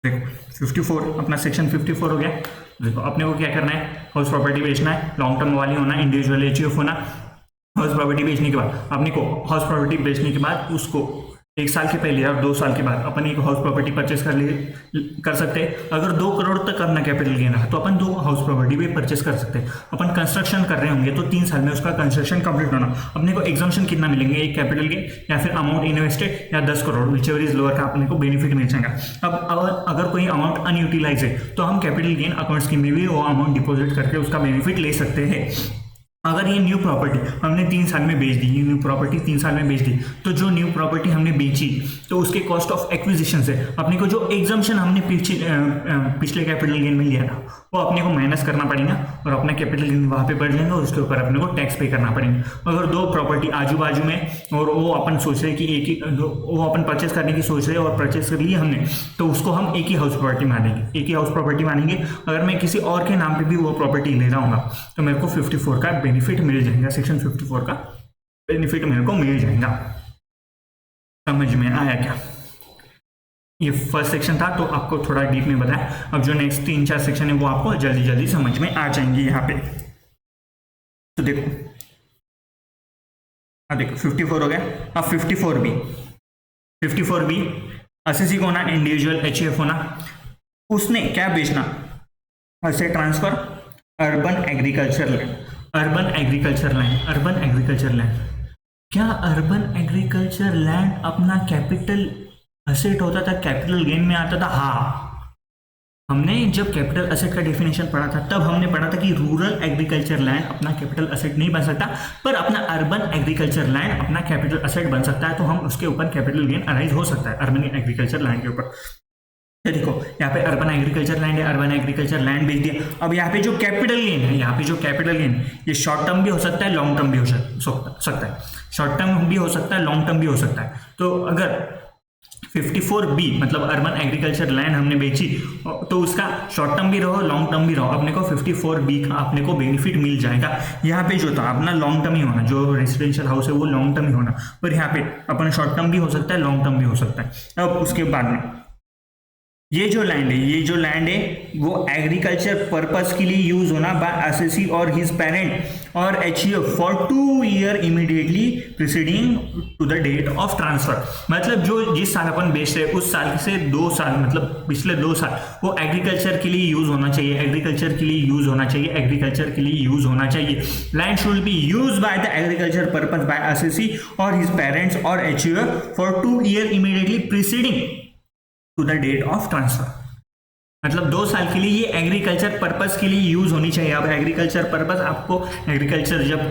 देखो 54 अपना सेक्शन 54 हो गया। देखो अपने को क्या करना है, हाउस प्रॉपर्टी बेचना है, लॉन्ग टर्म वाली होना, इंडिविजुअल HUF होना। हाउस प्रॉपर्टी बेचने के बाद अपने को हाउस प्रॉपर्टी बेचने के बाद उसको 1 साल के पहले और 2 साल के बाद अपन एक हाउस प्रॉपर्टी परचेस कर सकते हैं। अगर 2 करोड़ तक अपना कैपिटल गेन है तो अपन 2 हाउस प्रॉपर्टी भी परचेस कर सकते हैं। अपन कंस्ट्रक्शन कर रहे होंगे तो 3 साल में उसका कंस्ट्रक्शन कंप्लीट होना, अपने को एग्जम्पशन कितना मिलेंगे, एक कैपिटल गेन या फिर अमाउंट इन्वेस्टेड या 10 करोड़, विचएवर इज लोअर का अपने को बेनिफिट मिल जाएगा। अब अगर कोई अमाउंट अनयूटिलाइज है तो हम कैपिटल गेन अकाउंट स्कीम में भी वो अमाउंट डिपॉजिट करके उसका बेनिफिट ले सकते हैं। अगर ये न्यू प्रॉपर्टी हमने 3 साल में बेच दी, ये न्यू प्रॉपर्टी 3 साल में बेच दी, तो जो न्यू प्रॉपर्टी हमने बेची तो उसके कॉस्ट ऑफ एक्विजिशन से अपने को जो एग्जम्पशन हमने पिछले कैपिटल गेन में लिया था वो अपने को माइनस करना पड़ेगा और अपना कैपिटल गेन वहाँ पे बढ़ जाएगा और उसके ऊपर अपने को टैक्स पे करना पड़ेगा। अगर 2 प्रॉपर्टी आजू बाजू में और वो अपन सोच रहे कि एक ही वो अपन परचेस करने की सोच रहे और परचेस कर लिया हमने, तो उसको हम एक ही हाउस प्रॉपर्टी मानेंगे, एक ही हाउस प्रॉपर्टी मानेंगे। अगर मैं किसी और के नाम पे भी वो प्रॉपर्टी ले रहा हूँ तो मेरे को 54 का बेनिफिट मिल जाएगा, सेक्शन 54 का बेनिफिट मेरे को मिल जाएगा। समझ में आया क्या? ये फर्स्ट सेक्शन था तो आपको थोड़ा डीप में बताया। अब जो नेक्स्ट 3-4 सेक्शन है वो आपको जल्दी जल्दी समझ में आ जाएंगे यहाँ पे। तो देखो, अब देखो 54 हो गया। अब 54B असेसी को होना, इंडिविजुअल HUF होना, उसने क्या बेचना, ऐसे transfer urban agriculture land, urban agriculture land. क्या अर्बन एग्रीकल्चर लैंड अपना कैपिटल असेट होता था, कैपिटल गेन में आता था? हाँ, हमने जब कैपिटल असेट का डेफिनेशन पढ़ा था तब हमने पढ़ा था कि रूरल एग्रीकल्चर लैंड अपना कैपिटल असेट नहीं बन सकता, पर अपना अर्बन एग्रीकल्चर लैंड अपना कैपिटल असेट बन सकता है। तो हम उसके ऊपर कैपिटल गेन अराइज हो सकता है अर्बन एग्रीकल्चर लैंड के ऊपर। देखो यहाँ पे अर्बन एग्रीकल्चर लैंड है, अर्बन एग्रीकल्चर लैंड बेच दिया। अब यहाँ पे जो कैपिटल गेन है, यहाँ पे जो कैपिटल गेन ये शॉर्ट टर्म भी हो सकता है, लॉन्ग टर्म भी हो सकता है। शॉर्ट टर्म भी हो सकता है, लॉन्ग टर्म भी हो सकता है। तो अगर 54B मतलब अर्बन एग्रीकल्चर लैंड हमने बेची तो उसका शॉर्ट टर्म भी रहो लॉन्ग टर्म भी रहो, अपने को 54B का अपने को बेनिफिट मिल जाएगा। यहाँ पे जो था अपना लॉन्ग टर्म ही होना, जो रेसिडेंशियल हाउस है वो लॉन्ग टर्म ही होना, पर यहाँ पे अपन शॉर्ट टर्म भी हो सकता है, लॉन्ग टर्म भी हो सकता है। अब उसके बाद में ये जो लैंड है वो एग्रीकल्चर पर्पस के लिए यूज होना बाय असेसी और हिज पेरेंट और HUF for 2 year immediately preceding to the date of transfer. मतलब जो जिस साल अपन बेच रहे उस साल से 2 साल मतलब पिछले 2 साल वो एग्रीकल्चर के लिए यूज होना चाहिए, एग्रीकल्चर के लिए यूज होना चाहिए, एग्रीकल्चर के लिए यूज होना चाहिए। Land should be use by the agriculture purpose by assessee और हिज पेरेंट्स और HUF for 2 year immediately preceding to the date of transfer. मतलब 2 साल के लिए ये एग्रीकल्चर पर्पस के लिए यूज होनी चाहिए। अब एग्रीकल्चर पर्पस आपको एग्रीकल्चर जब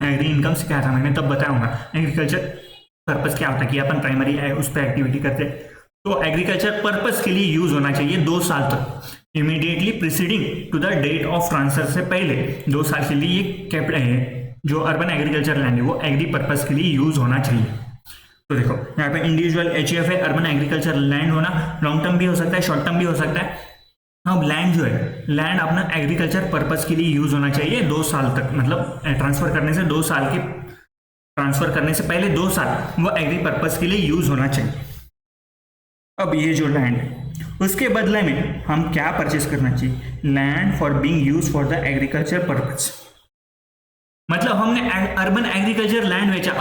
एग्री इनकम सिखाया था मैंने तब बताऊंगा एग्रीकल्चर पर्पस क्या होता है कि अपन प्राइमरी उस पर एक्टिविटी करते हैं। तो एग्रीकल्चर पर्पस के लिए यूज होना चाहिए 2 साल तक, immediately preceding to the date of transfer से पहले 2 साल के लिए ये जो अर्बन एग्रीकल्चर लैंड है वो एग्री पर्पस के लिए यूज होना चाहिए। तो देखो यहाँ पे इंडिविजुअल एचईएफ है, अर्बन एग्रीकल्चर लैंड होना लॉन्ग टर्म भी हो सकता है, शॉर्ट टर्म भी हो सकता है। अब लैंड जो है लैंड अपना एग्रीकल्चर पर्पस के लिए यूज होना चाहिए 2 साल तक, मतलब ट्रांसफर करने से 2 साल के ट्रांसफर करने से पहले 2 साल वो एग्री पर्पस के लिए यूज होना चाहिए। अब ये जो लैंड है उसके बदले में हम क्या परचेस करना चाहिए, land for being use for the agriculture purpose. मतलब हमने अर्बन एग्रीकल्चर लैंड बेचा,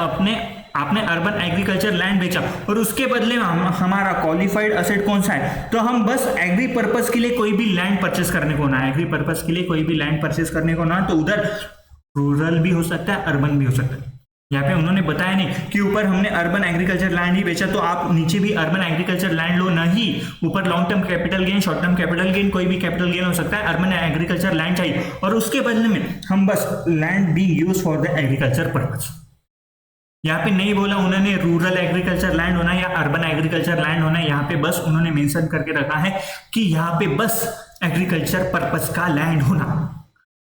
आपने अर्बन एग्रीकल्चर लैंड बेचा और उसके बदले में हमारा क्वालिफाइड असेट कौन सा है, तो हम बस एग्री पर्पस के लिए कोई भी लैंड परचेस करने को ना, एग्री पर्पस के लिए कोई भी लैंड परचेस करने को ना, तो उधर रूरल भी हो सकता है अर्बन भी हो सकता है। यहाँ पे उन्होंने बताया नहीं कि ऊपर हमने अर्बन एग्रीकल्चर लैंड ही बेचा तो आप नीचे भी अर्बन एग्रीकल्चर लैंड लो, नहीं, ऊपर long term capital gain, short term capital gain, कोई भी कैपिटल गेन हो सकता है, अर्बन एग्रीकल्चर लैंड चाहिए और उसके बदले में हम बस land B use for the agriculture purpose. यहाँ पे नहीं बोला उन्होंने रूरल एग्रीकल्चर लैंड होना या अर्बन एग्रीकल्चर लैंड होना, यहाँ पे बस उन्होंने मेंशन करके रखा है कि यहाँ पे बस एग्रीकल्चर पर्पस का लैंड होना।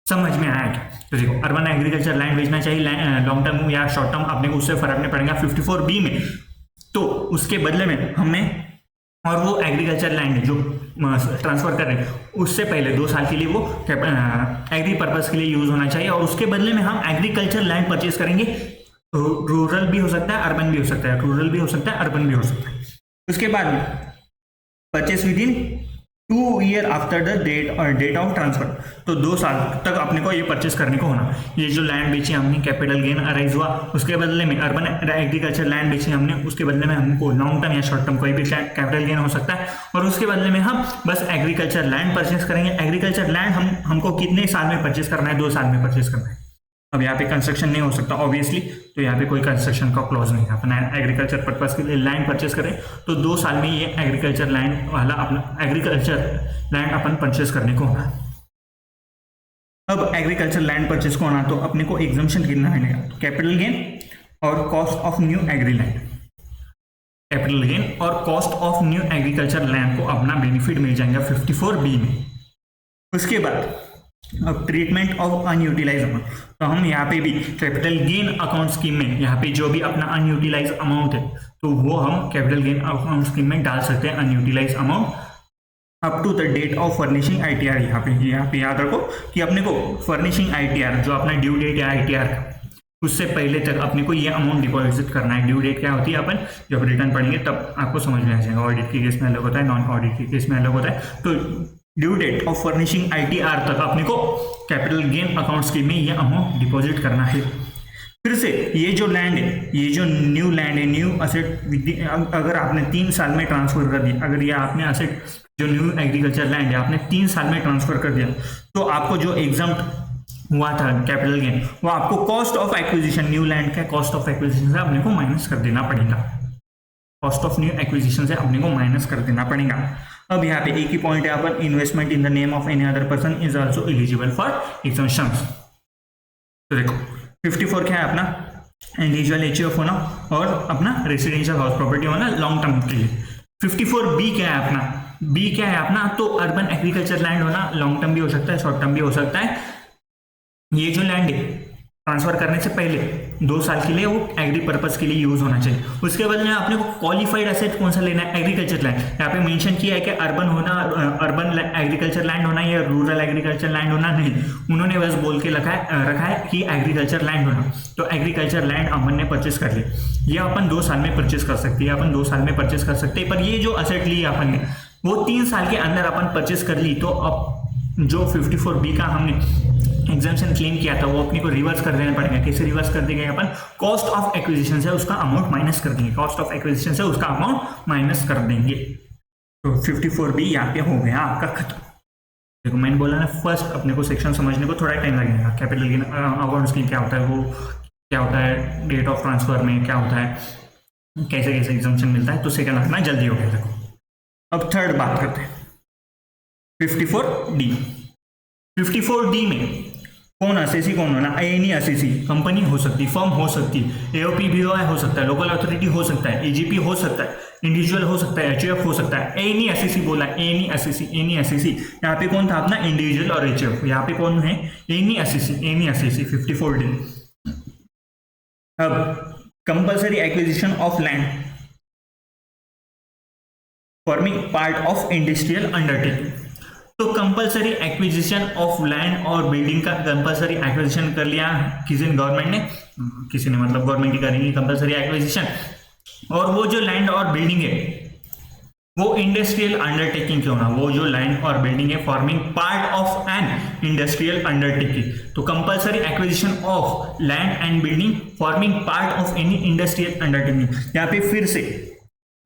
समझ में आया क्या? तो देखो अर्बन एग्रीकल्चर लैंड बेचना चाहिए, लॉन्ग टर्म या शॉर्ट टर्म अपने को उससे फर्क नहीं पड़ेगा 54B में, तो उसके बदले में हमें और वो एग्रीकल्चर लैंड है जो ट्रांसफर कर रहे हैं उससे पहले 2 साल के लिए वो एग्री पर्पस के लिए यूज होना चाहिए और उसके बदले में हम एग्रीकल्चर लैंड परचेज करेंगे। रूरल भी हो सकता है, अर्बन भी हो सकता है, रूरल भी हो सकता है, अर्बन भी हो सकता है। उसके बाद में purchase within 2 year after the date of transfer, तो 2 साल तक अपने को ये परचेस करने को होना। ये जो लैंड बेची हमने कैपिटल गेन अराइज हुआ, उसके बदले में अर्बन एग्रीकल्चर लैंड बेची हमने, उसके बदले में हमको लॉन्ग टर्म या शॉर्ट टर्म कोई भी कैपिटल गेन हो सकता है और उसके बदले में हम बस एग्रीकल्चर लैंड परचेस करेंगे। एग्रीकल्चर लैंड हमको कितने साल में परचेस करना है, 2 साल में परचेस करना है। अब यहाँ पे कंस्ट्रक्शन नहीं हो सकता ऑब्वियसली, तो यहाँ पे कोई कंस्ट्रक्शन का क्लॉज नहीं है। अपना एग्रीकल्चर पर्पस के लिए लैंड परचेस करें तो 2 साल में ये एग्रीकल्चर लैंड वाला अपना एग्रीकल्चर लैंड अपन परचेस करने को होना। अब एग्रीकल्चर लैंड परचेस को होना तो अपने को एग्जम्पशन कितना मिलेगा, कैपिटल गेन और cost of new agri land, capital gain और cost of new agriculture land को अपना बेनिफिट मिल जाएगा 54B में। उसके बाद अब ट्रीटमेंट ऑफ अनयूटिलाइज अमाउंट, तो हम यहाँ पे भी कैपिटल गेन अकाउंट स्कीम में यहाँ पे जो भी अपना अनयूटिलाइज अमाउंट है तो वो हम कैपिटल गेन अकाउंट स्कीम में डाल सकते हैं unutilise amount up to the date of furnishing ITR। यहाँ पे याद रखो कि अपने को फर्निशिंग ITR जो अपना ड्यू डेट है ITR उससे पहले तक अपने को ये अमाउंट डिपॉजिट करना है। ड्यू डेट क्या होती है अपन जब रिटर्न पढ़ेंगे तब आपको समझ में आ जाएगा, ऑडिट के केस में अलग होता है, नॉन ऑडिट के केस में अलग होता है। तो due date of furnishing ITR तक अपने को कैपिटल गेन अकाउंट स्कीम में ये अमाउंट डिपॉजिट करना है। फिर से ये जो लैंड है, ये जो न्यू लैंड है, न्यू असेट अगर आपने 3 साल में ट्रांसफर कर दिया, अगर ये आपने असेट जो न्यू एग्रीकल्चर लैंड है आपने 3 साल में ट्रांसफर कर दिया तो आपको जो एग्जाम्प्ट हुआ था कैपिटल गेन वो आपको cost of acquisition, new land का कॉस्ट ऑफ एक्विजिशन से अपने को माइनस कर देना पड़ेगा, कॉस्ट ऑफ न्यू एक्विजिशन से अपने को माइनस कर देना पड़ेगा। अब यहाँ पे एक ही पॉइंट है, अपन investment in the name of any other person is also eligible for exemptions. तो देखो 54 क्या है अपना इंडिविजुअल HUF होना और अपना रेसिडेंशियल हाउस प्रॉपर्टी होना लॉन्ग टर्म के लिए। 54B क्या है अपना, B क्या है अपना, तो अर्बन एग्रीकल्चर लैंड होना, लॉन्ग टर्म भी हो सकता है, शॉर्ट टर्म भी हो सकता है। ये जो लैंड है ट्रांसफर करने से पहले 2 साल के लिए वो एग्री पर्पस के लिए यूज होना चाहिए। उसके बाद में आपने को क्वालिफाइड एसेट कौन सा लेना है, एग्रीकल्चर लैंड। यहाँ पे मेंशन किया है कि अर्बन होना, अर्बन एग्रीकल्चर लैंड होना या रूरल एग्रीकल्चर लैंड होना, नहीं, उन्होंने बस बोल के रखा है कि एग्रीकल्चर लैंड होना। तो एग्रीकल्चर लैंड अमन ने परचेस कर ली, ये अपन 2 साल में परचेस कर सकते हैं, अपन 2 साल में परचेस कर सकते हैं। पर ये जो असेट ली अपन ने वो 3 साल के अंदर अपन परचेस कर ली, तो अब जो 54B का हमने एग्जाम्पशन क्लेम किया था वो अपने को रिवर्स कर देना पड़ेगा। कैसे रिवर्स कर देंगे अपन, कॉस्ट ऑफ एक्विजिशन से उसका अमाउंट माइनस कर देंगे, कॉस्ट ऑफ एक्विजिशन से उसका अमाउंट माइनस कर देंगे। तो 54B यहाँ पे हो गया आपका खत्म। देखो मैंने बोला ना, फर्स्ट अपने को सेक्शन समझने को थोड़ा टाइम लगेगा। कैपिटल गेन अकाउंट स्कीम क्या होता है, वो क्या होता है, डेट ऑफ ट्रांसफर में क्या होता है, कैसे कैसे एग्जाम्पशन मिलता है, तो सेकंड अपना जल्दी हो गया। देखो अब थर्ड बात करते हैं 54D। 54D में कौन असेसी कौन होना, एनी असेसी कंपनी हो सकती, फर्म हो सकती, एओपी बीओआई हो सकता है, लोकल अथॉरिटी हो सकता है, एजीपी हो सकता है, इंडिविजुअल हो सकता है, एचएफ हो सकता है। एनी असेसी बोला, एनी असेसी, एनी असेसी। यहाँ पे कौन था अपना, इंडिविजुअल और एचएफ। यहाँ पे कौन है, any assessee, any assessee 54D। अब compulsory acquisition of land forming part of industrial undertaking. तो कंपलसरी एक्विजिशन ऑफ लैंड और बिल्डिंग का कंपलसरी एक्विजिशन कर लिया किसी ने, गवर्नमेंट ने, किसी ने मतलब गवर्नमेंट ही करेंगी कंपलसरी एक्विजिशन। और वो जो लैंड और बिल्डिंग है वो इंडस्ट्रियल अंडरटेकिंग क्यों ना, वो जो लैंड और बिल्डिंग है forming part of an industrial undertaking. तो compulsory acquisition of land and building forming part of any industrial undertaking. यहाँ पे फिर से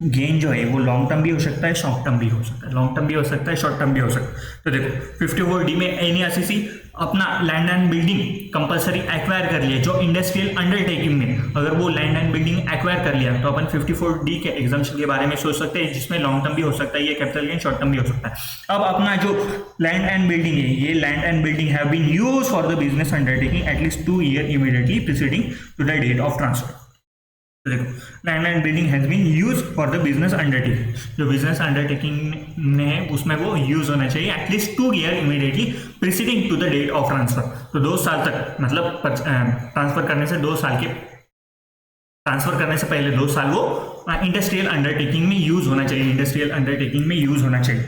गेन जो है वो लॉन्ग टर्म भी हो सकता है, शॉर्ट टर्म भी हो सकता है, लॉन्ग टर्म भी हो सकता है, शॉर्ट टर्म भी हो सकता है। तो देखो 54D में एनी असेसी अपना land and building compulsory acquire कर लिया, जो इंडस्ट्रियल अंडरटेकिंग में अगर वो लैंड एंड बिल्डिंग एक्वायर कर लिया तो अपन 54D के एग्जाम्पशन के बारे में सोच सकते हैं, जिसमें लॉन्ग टर्म भी हो सकता है, ये कैपिटल गेन, शॉर्ट टर्म भी हो सकता है। अब अपना जो लैंड एंड बिल्डिंग है, ये land and building have been used for the business undertaking at least 2 year immediately preceding to the date of transfer. तो देखो land and building has been use for the business undertaking, जो business undertaking में है उसमें वो use होना चाहिए at least 2 year immediately preceding to the date of transfer. तो 2 साल तक, मतलब ट्रांसफर करने से 2 साल के, ट्रांसफर करने से पहले 2 साल वो इंडस्ट्रियल अंडरटेकिंग में यूज होना चाहिए, इंडस्ट्रियल अंडरटेकिंग में यूज होना चाहिए।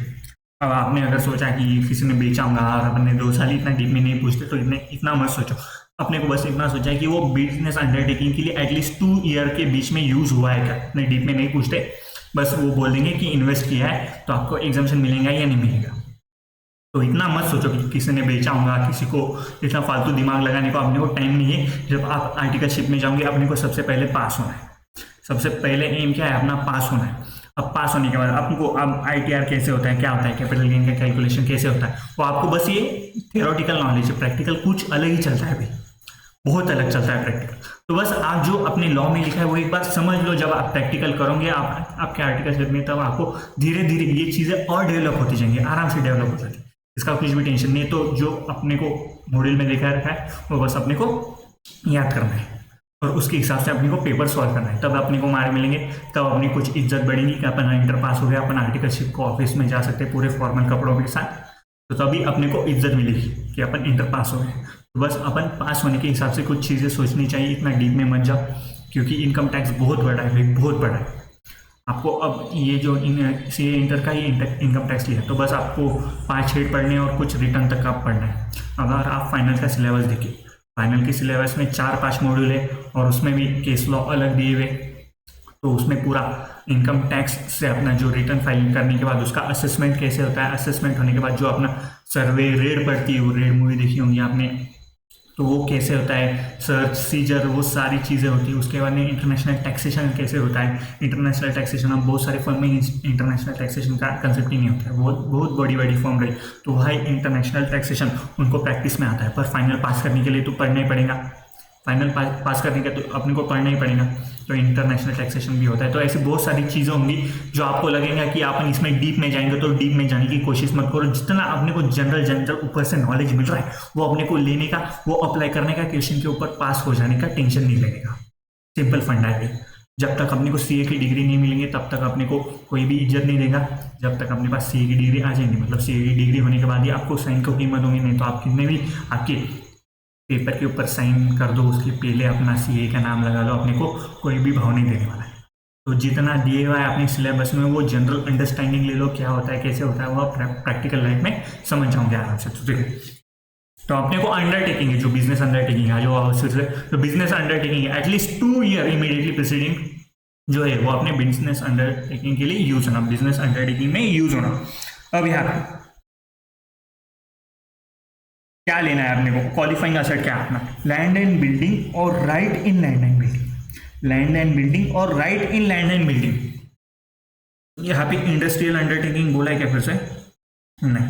अब आपने अगर सोचा कि किसी ने बेचा होगा और अपने 2 साल इतना डीप में नहीं पूछते, तो इतना मत सोचो। अपने को बस इतना सोचा है कि वो बिजनेस अंडरटेकिंग के लिए एटलीस्ट 2 ईयर के बीच में यूज हुआ है क्या, इतने डीप में नहीं पूछते, बस वो बोल देंगे कि इन्वेस्ट किया है तो आपको एग्जाम्पशन मिलेगा या नहीं मिलेगा। तो इतना मत सोचो कि किसी ने बेचा होगा, किसी को इतना फालतू दिमाग लगाने को अपने को टाइम नहीं है। जब आप आर्टिकलशिप में जाओगे अपने को सबसे पहले पास होना है, सबसे पहले एम क्या है अपना, पास होना है। अब पास होने के बाद आपको अब ITR कैसे होता है, क्या होता है, कैपिटल गेन का कैलकुलेशन कैसे होता है, वो आपको बस ये थियोरेटिकल नॉलेज है, प्रैक्टिकल कुछ अलग ही चलता है भाई, बहुत अलग चलता है प्रैक्टिकल। तो बस आप जो अपने लॉ में लिखा है वो एक बार समझ लो, जब आप प्रैक्टिकल करोगे आपके आर्टिकल में, तब आपको धीरे धीरे ये चीज़ें और डेवलप होती जाएंगी, आराम से डेवलप हो जाएगी, इसका कुछ भी टेंशन नहीं है। तो जो अपने को मॉड्यूल में लिखा रखा है वो बस अपने को याद करना है और उसके हिसाब से अपने को पेपर सॉल्व करना है, तब अपने को मार्क मिलेंगे, तब अपनी कुछ इज्जत बढ़ेगी कि अपन इंटर पास हो गया, अपन आर्टिकलशिप को ऑफिस में जा सकते हैं पूरे फॉर्मल कपड़ों के साथ, तो तभी अपने को इज्जत मिलेगी कि अपन इंटर पास हो गए। तो बस अपन पास होने के हिसाब से कुछ चीज़ें सोचनी चाहिए, इतना डीप में मत जाओ, क्योंकि इनकम टैक्स बहुत बड़ा है भाई, बहुत बड़ा है। आपको अब ये जो CA इंटर का ये इनकम टैक्स लिया, तो बस आपको 5 हेड पढ़ने और कुछ रिटर्न तक का पढ़ना है। अगर आप फाइनल का सिलेबस देखिए, फाइनल के सिलेबस में 4-5 मॉड्यूल है और उसमें भी केस लॉ अलग दिए हुए, तो उसमें पूरा इनकम टैक्स से अपना जो रिटर्न फाइलिंग करने के बाद उसका असेसमेंट कैसे होता है, असेसमेंट होने के बाद जो अपना सर्वे रेड पड़ती है, वो रेड मूवी देखी होंगी आपने, तो वो कैसे होता है, सर्च सीजर, वो सारी चीज़ें होती है। उसके बाद में इंटरनेशनल टैक्सेशन कैसे होता है, इंटरनेशनल टैक्सेशन, अब बहुत सारे फर्म में इंटरनेशनल टैक्सेशन का कंसेप्ट ही नहीं होता है, बहुत बड़ी बड़ी फर्म रही तो भाई इंटरनेशनल टैक्सेशन उनको प्रैक्टिस में आता है, पर फाइनल पास करने के लिए तो पढ़ना ही पड़ेगा, फाइनल पास करने का तो अपने को पढ़ना ही पड़ेगा, तो इंटरनेशनल टैक्सेशन भी होता है। तो ऐसी बहुत सारी चीज़ें होंगी जो आपको लगेगा कि अपन इसमें डीप में जाएंगे, तो डीप में जाने की कोशिश मत करो। जितना अपने को जनरल ऊपर से नॉलेज मिल रहा है वो अपने को लेने का, वो अप्लाई करने का, क्वेश्चन के ऊपर पास हो जाने का टेंशन नहीं लेने का, सिंपल फंडा है। जब तक अपने को CA की डिग्री नहीं मिलेंगे तब तक अपने को कोई भी इज्जत नहीं देगा। जब तक अपने पास CA की डिग्री आ जाएंगी, मतलब CA की डिग्री होने के बाद ही आपको साइन को कीमत होगी, नहीं तो आप कितने भी आपके पेपर के ऊपर साइन कर दो, उसके पहले अपना सीए का नाम लगा लो, अपने को कोई भी भाव नहीं देने वाला है। तो जितना दिए हुआ है अपने सिलेबस में वो जनरल अंडरस्टैंडिंग ले लो, क्या होता है कैसे होता है, वो प्रैक्टिकल लाइफ में समझ जाओगे आराम से। तो देखिए, तो अपने को अंडरटेकिंग है, जो बिजनेस अंडरटेकिंग है, जो बिजनेस अंडरटेकिंग है एटलीस्ट 2 ईयर इमीडिएटली प्रीसीडिंग जो है वो अपने बिजनेस अंडरटेकिंग के लिए यूज होना, बिजनेस अंडरटेकिंग में यूज होना। अब यहाँ पे क्या लेना है अपने को, क्वालिफाइंग एसेट क्या अपना, लैंड एंड बिल्डिंग और right in land and building, land and building और right in land and building. यहाँ पे इंडस्ट्रियल अंडरटेकिंग बोला है क्या फिर से? नहीं,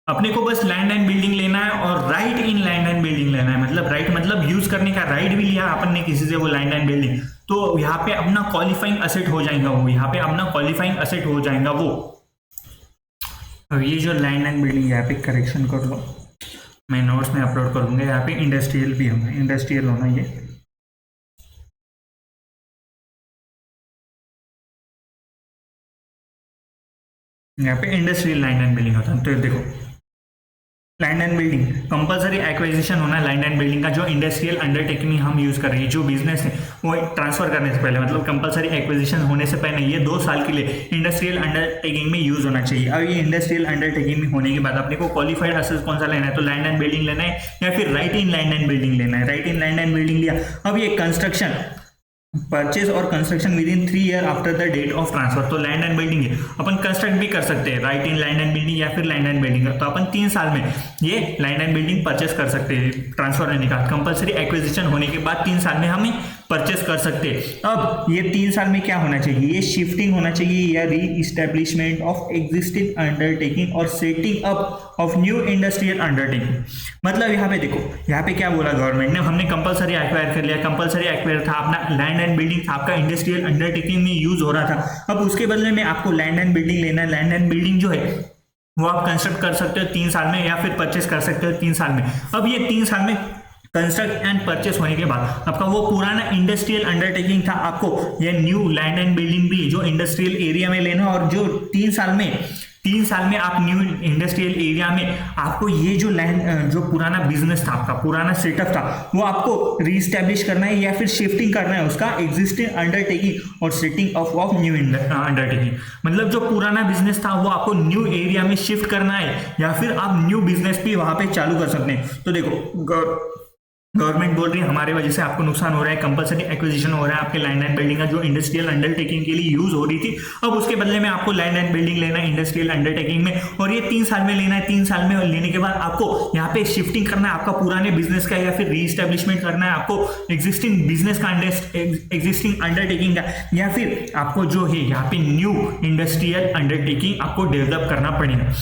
अपने को बस लैंड एंड बिल्डिंग लेना है और right in land and building लेना है। मतलब राइट मतलब यूज करने का राइट भी लिया अपन ने किसी से, वो लैंड एंड बिल्डिंग, तो यहाँ पे अपना क्वालिफाइंग एसेट हो जाएगा वो, यहाँ पे अपना क्वालिफाइंग एसेट हो जाएगा वो। अब ये जो लैंड एंड बिल्डिंग यहाँ पे करेक्शन कर लो, मैं नोट्स में अपलोड कर दूंगा। यहाँ पे इंडस्ट्रियल भी होना, इंडस्ट्रियल होना, ये यहाँ पे इंडस्ट्रियल लैंड एंड बिल्डिंग होता है। तो देखो, land and building compulsory acquisition होना लैंड एंड बिल्डिंग का, जो इंडस्ट्रियल अंडरटेकिंग में हम यूज कर रहे हैं, जो बिजनेस है वो ट्रांसफर करने से पहले, मतलब कंपलसरी एक्विजिशन होने से पहले ये 2 साल के लिए इंडस्ट्रियल अंडरटेकिंग में यूज होना चाहिए। अब ये इंडस्ट्रियल अंडरटेकिंग में होने के बाद अपने को क्वालिफाइड एसेट कौन सा लेना है, तो लैंड एंड बिल्डिंग लेना है या फिर right in land and building लेना है। Right in land and building लिया, अब ये कंस्ट्रक्शन, परचेज और construction within 3 year after the date of transfer, तो लैंड एंड बिल्डिंग है, अपन कंस्ट्रक्ट भी कर सकते हैं right in land and building या फिर लैंड एंड बिल्डिंग, तो अपन 3 साल में ये लैंड एंड बिल्डिंग परचेस कर सकते हैं ट्रांसफर होने का, कंपलसरी एक्विजिशन होने के बाद 3 साल में हम परचेस कर सकते हैं। अब ये 3 साल में क्या होना चाहिए, ये शिफ्टिंग होना चाहिए या री इस्टेब्लिशमेंट ऑफ एग्जिस्टिंग अंडरटेकिंग और setting up of new industrial undertaking. मतलब यहाँ पे देखो, यहाँ पे क्या बोला गवर्नमेंट ने, हमने कंपलसरी एक्वायर कर लिया, कंपलसरी एक्वायर था अपना लैंड एंड बिल्डिंग था, आपका इंडस्ट्रियल अंडरटेकिंग में यूज हो रहा था। अब उसके बदले में आपको लैंड एंड बिल्डिंग लेना है, लैंड एंड बिल्डिंग जो है वो आप कंस्ट्रक्ट कर सकते हो 3 साल में या फिर परचेस कर सकते हो 3 साल में। अब ये 3 साल में कंस्ट्रक्ट एंड परचेस होने के बाद आपका वो पुराना इंडस्ट्रियल अंडरटेकिंग था, आपको ये न्यू लैंड एंड बिल्डिंग भी जो इंडस्ट्रियल एरिया में लेना, और जो 3 साल में आप न्यू इंडस्ट्रियल एरिया में आपको ये जो लैंड, जो पुराना बिजनेस था आपका, पुराना सेटअप था, वो आपको रीस्टैब्लिश करना है या फिर शिफ्टिंग करना है उसका एग्जिस्टिंग अंडरटेकिंग और सेटिंग ऑफ न्यू अंडरटेकिंग। मतलब जो पुराना बिजनेस था वो आपको न्यू एरिया में शिफ्ट करना है या फिर आप न्यू बिजनेस भी वहां पे चालू कर सकते हैं। तो देखो, गवर्नमेंट बोल रही है हमारे वजह से आपको नुकसान हो रहा है, कंपलसरी एक्विजिशन हो रहा है आपके लैंड एंड बिल्डिंग का, जो इंडस्ट्रियल अंडरटेकिंग के लिए यूज हो रही थी, अब उसके बदले में आपको लैंड एंड बिल्डिंग लेना है इंडस्ट्रियल अंडरटेकिंग में, और ये 3 साल में लेना है। 3 साल में लेने के बाद आपको यहाँ पे शिफ्टिंग करना है आपका पुराने बिजनेस का, या फिर रीस्टैब्लिशमेंट करना है आपको एग्जिस्टिंग बिजनेस का, एग्जिस्टिंग अंडरटेकिंग का, या फिर आपको जो है यहाँ पे न्यू इंडस्ट्रियल अंडरटेकिंग आपको डेवलप करना पड़ेगा,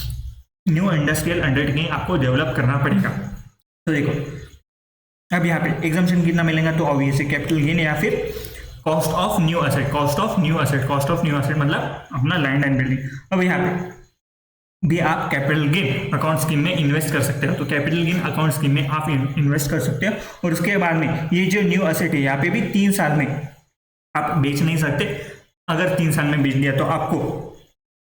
न्यू इंडस्ट्रियल अंडरटेकिंग आपको डेवलप करना पड़ेगा। तो देखो, अब यहाँ पे एग्जाम्पशन कितना मिलेगा, तो ऑब्वियसली कैपिटल गेन या फिर cost of new asset, cost of new asset, cost of new asset मतलब अपना लैंड एंड बिल्डिंग। अब यहाँ पे भी आप कैपिटल गेन अकाउंट स्कीम में इन्वेस्ट कर सकते हो, तो कैपिटल गेन अकाउंट स्कीम में आप इन्वेस्ट कर सकते हो, और उसके बाद में ये जो न्यू एसेट है यहाँ पे भी 3 साल में आप बेच नहीं सकते। अगर 3 साल में बेच दिया तो आपको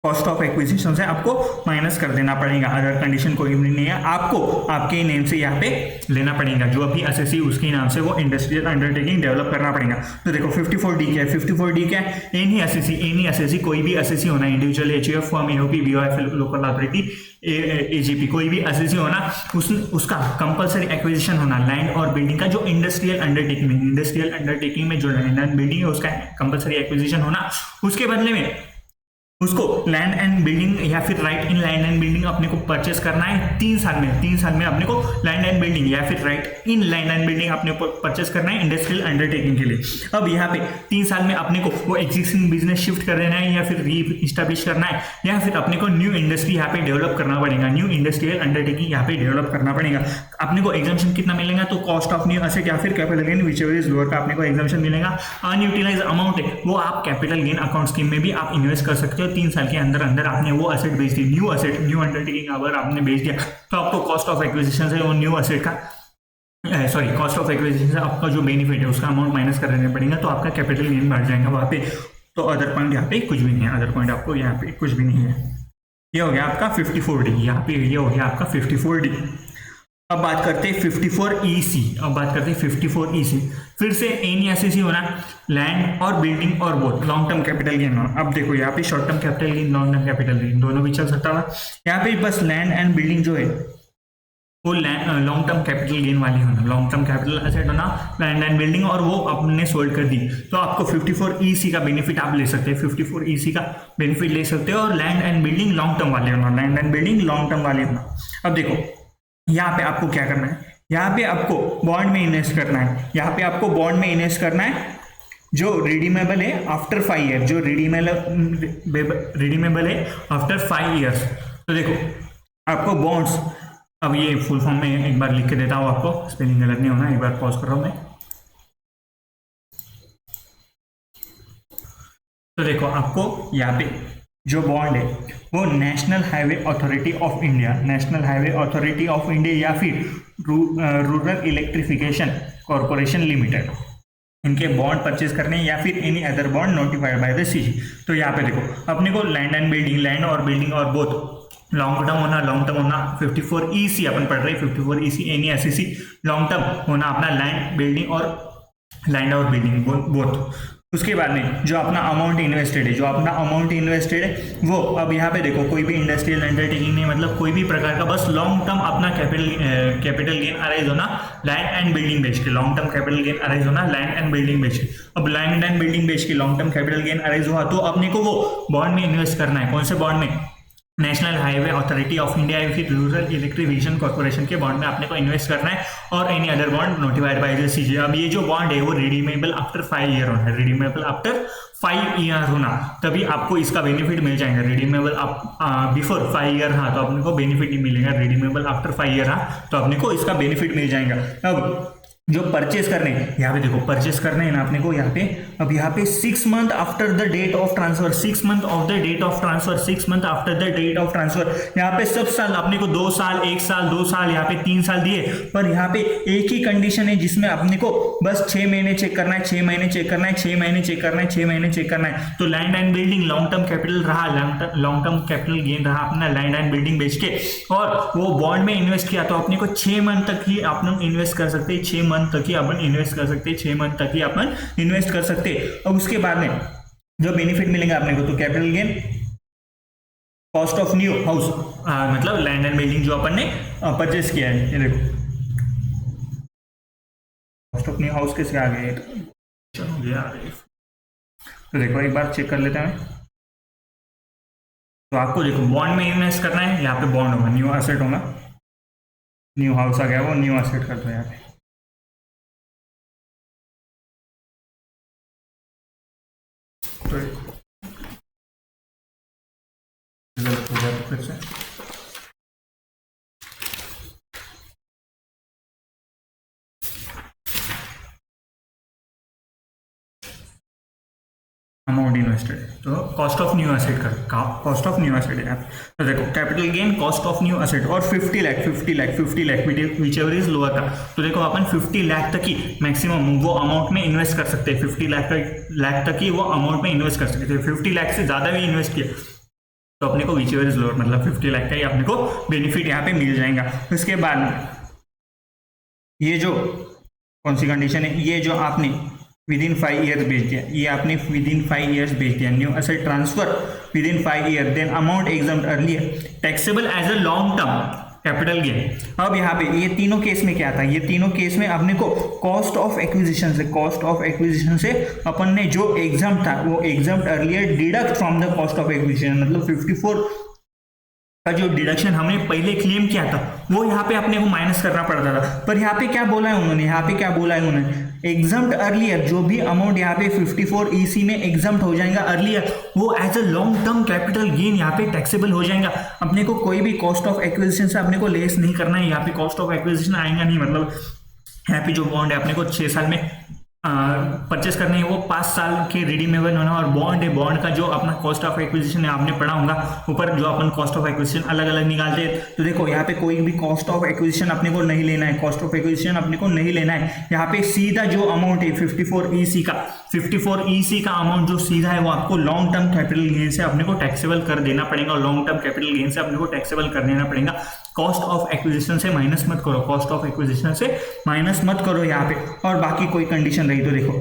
कॉस्ट ऑफ एक्विजिशन से आपको माइनस कर देना पड़ेगा, अदर कंडीशन कोई भी नहीं है, आपको आपके नेम से यहाँ पे लेना पड़ेगा, जो अभी एसएससी उसके नाम से वो इंडस्ट्रियल अंडरटेकिंग डेवलप करना पड़ेगा। तो देखो 54D क्या है, 54D क्या है, एनी एसएससी कोई भी एसएससी होना, individual HUF firm, AOP, BOI, local authority, AJP, कोई भी एसएससी होना, उसका कंपलसरी एक्विजिशन होना लैंड और बिल्डिंग का, जो इंडस्ट्रियल अंडरटेकिंग में जो लैंड एंड बिल्डिंग है उसका कंपलसरी एक्विजिशन होना, उसके बदले में उसको लैंड एंड बिल्डिंग या फिर right in land and building अपने को परचेस करना है 3 साल में। 3 साल में अपने को लैंड एंड बिल्डिंग या फिर right in land and building अपने को परचेस करना है इंडस्ट्रियल अंडरटेकिंग के लिए। अब यहाँ पे 3 साल में अपने को वो एग्जिस्टिंग बिजनेस शिफ्ट कर देना है या फिर री इस्टेब्लिश करना है, या फिर अपने को न्यू इंडस्ट्री यहाँ पे डेवलप करना पड़ेगा, न्यू इंडस्ट्रियल अंडरटेकिंग यहाँ पे डेवलप करना पड़ेगा। अपने को एग्जाम्पशन कितना मिलेगा, तो कॉस्ट ऑफ न्यू एसेट या फिर capital gain whichever is lower का अपने को एग्जाम्पशन मिलेगा। अनयूटिलाइज अमाउंट है वो आप कैपिटल गेन अकाउंट स्कीम में भी आप इन्वेस्ट कर सकते हो। 3 साल के अंदर आपने वो एसेट बेच दी, न्यू अंडरटेकिंग अगर आपने बेच दिया तो आपको कॉस्ट ऑफ एक्विजिशन से वो न्यू एसेट का कॉस्ट ऑफ एक्विजिशन से आपका जो बेनिफिट है उसका अमाउंट माइनस कर देना पड़ेगा, तो आपका कैपिटल गेन बढ़ जाएगा वहां पे। तो अदर पॉइंट यहाँ पे कुछ भी नहीं है, अदर पॉइंट आपको यहाँ पे कुछ भी नहीं है। ये हो गया आपका 54D, यहाँ पे ये हो गया आपका 54D। अब बात करते हैं 54EC। अब बात करते हैं 54EC। फिर से NESEC होना, लैंड और बिल्डिंग और both long term capital gain होना। अब देखो यहाँ पे short term capital gain, long term capital gain दोनों भी चल सकता है। यहाँ पे बस लैंड एंड बिल्डिंग जो है वो लॉन्ग टर्म कैपिटल गेन वाली होना, लॉन्ग टर्म कैपिटल एसेट होना, लैंड एंड बिल्डिंग, और वो आपने सोल्ड कर दी तो आपको 54EC का बेनिफिट आप ले सकते हैं, 54EC का बेनिफिट ले सकते हो। और land and building long term वाले होना, land and building long term वाले होना। अब देखो यहाँ पे आपको क्या करना है, यहाँ पे आपको बॉन्ड में इन्वेस्ट करना है, यहाँ पे आपको बॉन्ड में इन्वेस्ट करना है जो रिडीमेबल है आफ्टर 5 ईयर, जो रिडीमेबल है आफ्टर 5 ईयर्स। तो देखो आपको बॉन्ड्स, अब ये फुल फॉर्म में एक बार लिख के देता हूँ आपको, स्पेलिंग गलत नहीं होना, एक बार पॉज कर रहा हूँ मैं। तो देखो आपको यहाँ पे जो बॉन्ड है वो national highway authority of India, national highway authority of India या फिर रूरल इलेक्ट्रिफिकेशन कॉरपोरेशन लिमिटेड, इनके बॉन्ड परचेज करने या फिर any other bond notified by the CG. तो यहाँ पे देखो अपने को लैंड एंड बिल्डिंग, लैंड और बिल्डिंग और बोथ लॉन्ग टर्म होना, लॉन्ग टर्म होना 54EC अपन पढ़ रहे हैं, 54EC NESEC लॉन्ग टर्म होना अपना लैंड बिल्डिंग और लैंड और बिल्डिंग बोथ। उसके बाद में जो अपना अमाउंट इन्वेस्टेड है, जो अपना अमाउंट इन्वेस्टेड है वो अब यहाँ पे देखो कोई भी इंडस्ट्रियल अंडरटेकिंग नहीं, मतलब कोई भी प्रकार का बस लॉन्ग टर्म अपना कैपिटल गेन अराइज होना लैंड एंड बिल्डिंग बेच के, long term capital gain arise होना लैंड एंड बिल्डिंग बेच के। अब लैंड एंड बिल्डिंग बेच के long term capital gain arise हुआ तो अपने को वो बॉन्ड में इन्वेस्ट करना है। कौन से बॉन्ड में? National highway authority of India या फिर रूरल इलेक्ट्रिफिकेशन कॉर्पोरेशन के बॉन्ड में आपने को इन्वेस्ट करना है, और any other bond notified by the CG. अब ये जो बॉन्ड है वो रिडीमेबल आफ्टर 5 ईयर होना है, रिडीमेबल आफ्टर 5 ईयर होना, तभी आपको इसका बेनिफिट मिल जाएगा। रिडीमेबल बिफोर 5 ईयर हाँ तो अपने को बेनिफिट नहीं मिलेगा, रिडीमेबल आफ्टर 5 ईयर हाँ तो अपने को इसका बेनिफिट मिल जाएगा। अब जो परचेस करने यहाँ पे देखो परचेस करने हैं ना अपने को यहाँ पे, अब यहाँ पे 6 month after the date of transfer, 6 month of the date of transfer, 6 month after the date of transfer. यहाँ पे सब साल अपने को 2 साल, 1 साल, 2 साल, यहाँ पे 3 साल दिए, पर यहाँ पे एक ही कंडीशन है जिसमें अपने को बस 6 महीने चेक करना है, 6 महीने चेक करना है, 6 महीने चेक करना है, 6 महीने चेक करना है। तो land and building long term capital रहा, लॉन्ग टर्म कैपिटल गेन रहा अपना लैंड एंड बिल्डिंग बेच के, और वो बॉन्ड में इन्वेस्ट किया तो अपने को 6 मंथ तक ही अपन इन्वेस्ट कर सकते हैं, 6 मंथ तक ही अपन इन्वेस्ट कर सकते हैं, 6 मंथ तक ही अपन इन्वेस्ट कर सकते हैं। और उसके बाद में जो बेनिफिट मिलेगा अपने को तो capital gain, cost of new house, मतलब लैंड एंड बिल्डिंग जो अपन ने परचेस किया है, ये देखो कॉस्ट ऑफ न्यू हाउस कैसे आ गए, तो देखो एक बार चेक कर लेते हैं। तो आपको देखो बॉन्ड में इन्वेस्ट करना है, यहाँ पे बॉन्ड होगा, न्यू एसेट होगा, न्यू हाउस आ गया वो न्यू एसेट कर दो यहाँ पे। गलत हो गया तो फिर से अमाउंट इन्वेस्टेड है तो कॉस्ट ऑफ न्यू एसेट कर, कॉस्ट ऑफ न्यू एसेट है यहाँ पे। तो देखो capital gain cost of new asset और 50 lakh which ever is lower का। तो देखो अपन 50 लाख तक ही मैक्सिमम वो अमाउंट में इन्वेस्ट कर सकते हैं, 50 लाख तक ही वो अमाउंट में इन्वेस्ट कर सकते हैं। 50 लाख से ज़्यादा भी इन्वेस्ट किया तो अपने को विच एवर इज लोअर, मतलब 50 लाख का ही अपने को बेनिफिट यहाँ पे मिल जाएगा। उसके बाद ये जो कौन सी कंडीशन है, ये जो आपने विद इन 5 ईयर्स बेच दिया, ये आपने विद इन 5 ईयर्स बेच दिया, new asset transfer within 5 year, then amount exempted earlier taxable as a long term capital gain. अब यहाँ पे ये तीनों केस में क्या था, ये तीनों केस में अपने को कॉस्ट ऑफ एक्विजिशन से, कॉस्ट ऑफ एक्विजिशन से अपन ने जो एग्जाम था वो exam earlier deduct from the cost of acquisition, मतलब 54 का जो डिडक्शन हमने पहले क्लेम किया था वो यहाँ पे अपने को माइनस करना पड़ता था। पर यहाँ पे क्या बोला है उन्होंने, यहाँ पे क्या बोला है उन्होंने, एग्जाम्ड अर्लियर, जो भी अमाउंट यहाँ पे 54EC में एग्जाम्ड हो जाएगा अर्लियर, वो as a long term capital gain यहाँ पे टैक्सेबल हो जाएगा। अपने को कोई भी कॉस्ट ऑफ एक्विजिशन से अपने को लेस नहीं करना है, यहाँ पे कॉस्ट ऑफ एक्विजिशन आएगा नहीं, मतलब यहाँ पे जो बॉन्ड है अपने को 6 साल में परचेस करने हैं, वो 5 साल के रिडीमेबल होना, और बॉन्ड है, बॉन्ड का जो अपना कॉस्ट ऑफ एक्विजिशन है आपने पढ़ा होगा ऊपर, जो अपन कॉस्ट ऑफ एक्विजिशन अलग अलग निकालते हैं। तो देखो यहाँ पे कोई भी कॉस्ट ऑफ एक्विजिशन अपने को नहीं लेना है, कॉस्ट ऑफ एक्विजिशन अपने को नहीं लेना है। यहाँ पे सीधा जो अमाउंट है 54EC का, 54EC का अमाउंट जो सीधा है वो आपको लॉन्ग टर्म कैपिटल गेन से अपने को टैक्सेबल कर देना पड़ेगा, और लॉन्ग टर्म कैपिटल गेन से अपने को टैक्सेबल कर देना पड़ेगा। कॉस्ट ऑफ एक्विजिशन से माइनस मत करो, कॉस्ट ऑफ एक्विजिशन से माइनस मत करो यहाँ पे। और बाकी कोई कंडीशन रही तो देखो,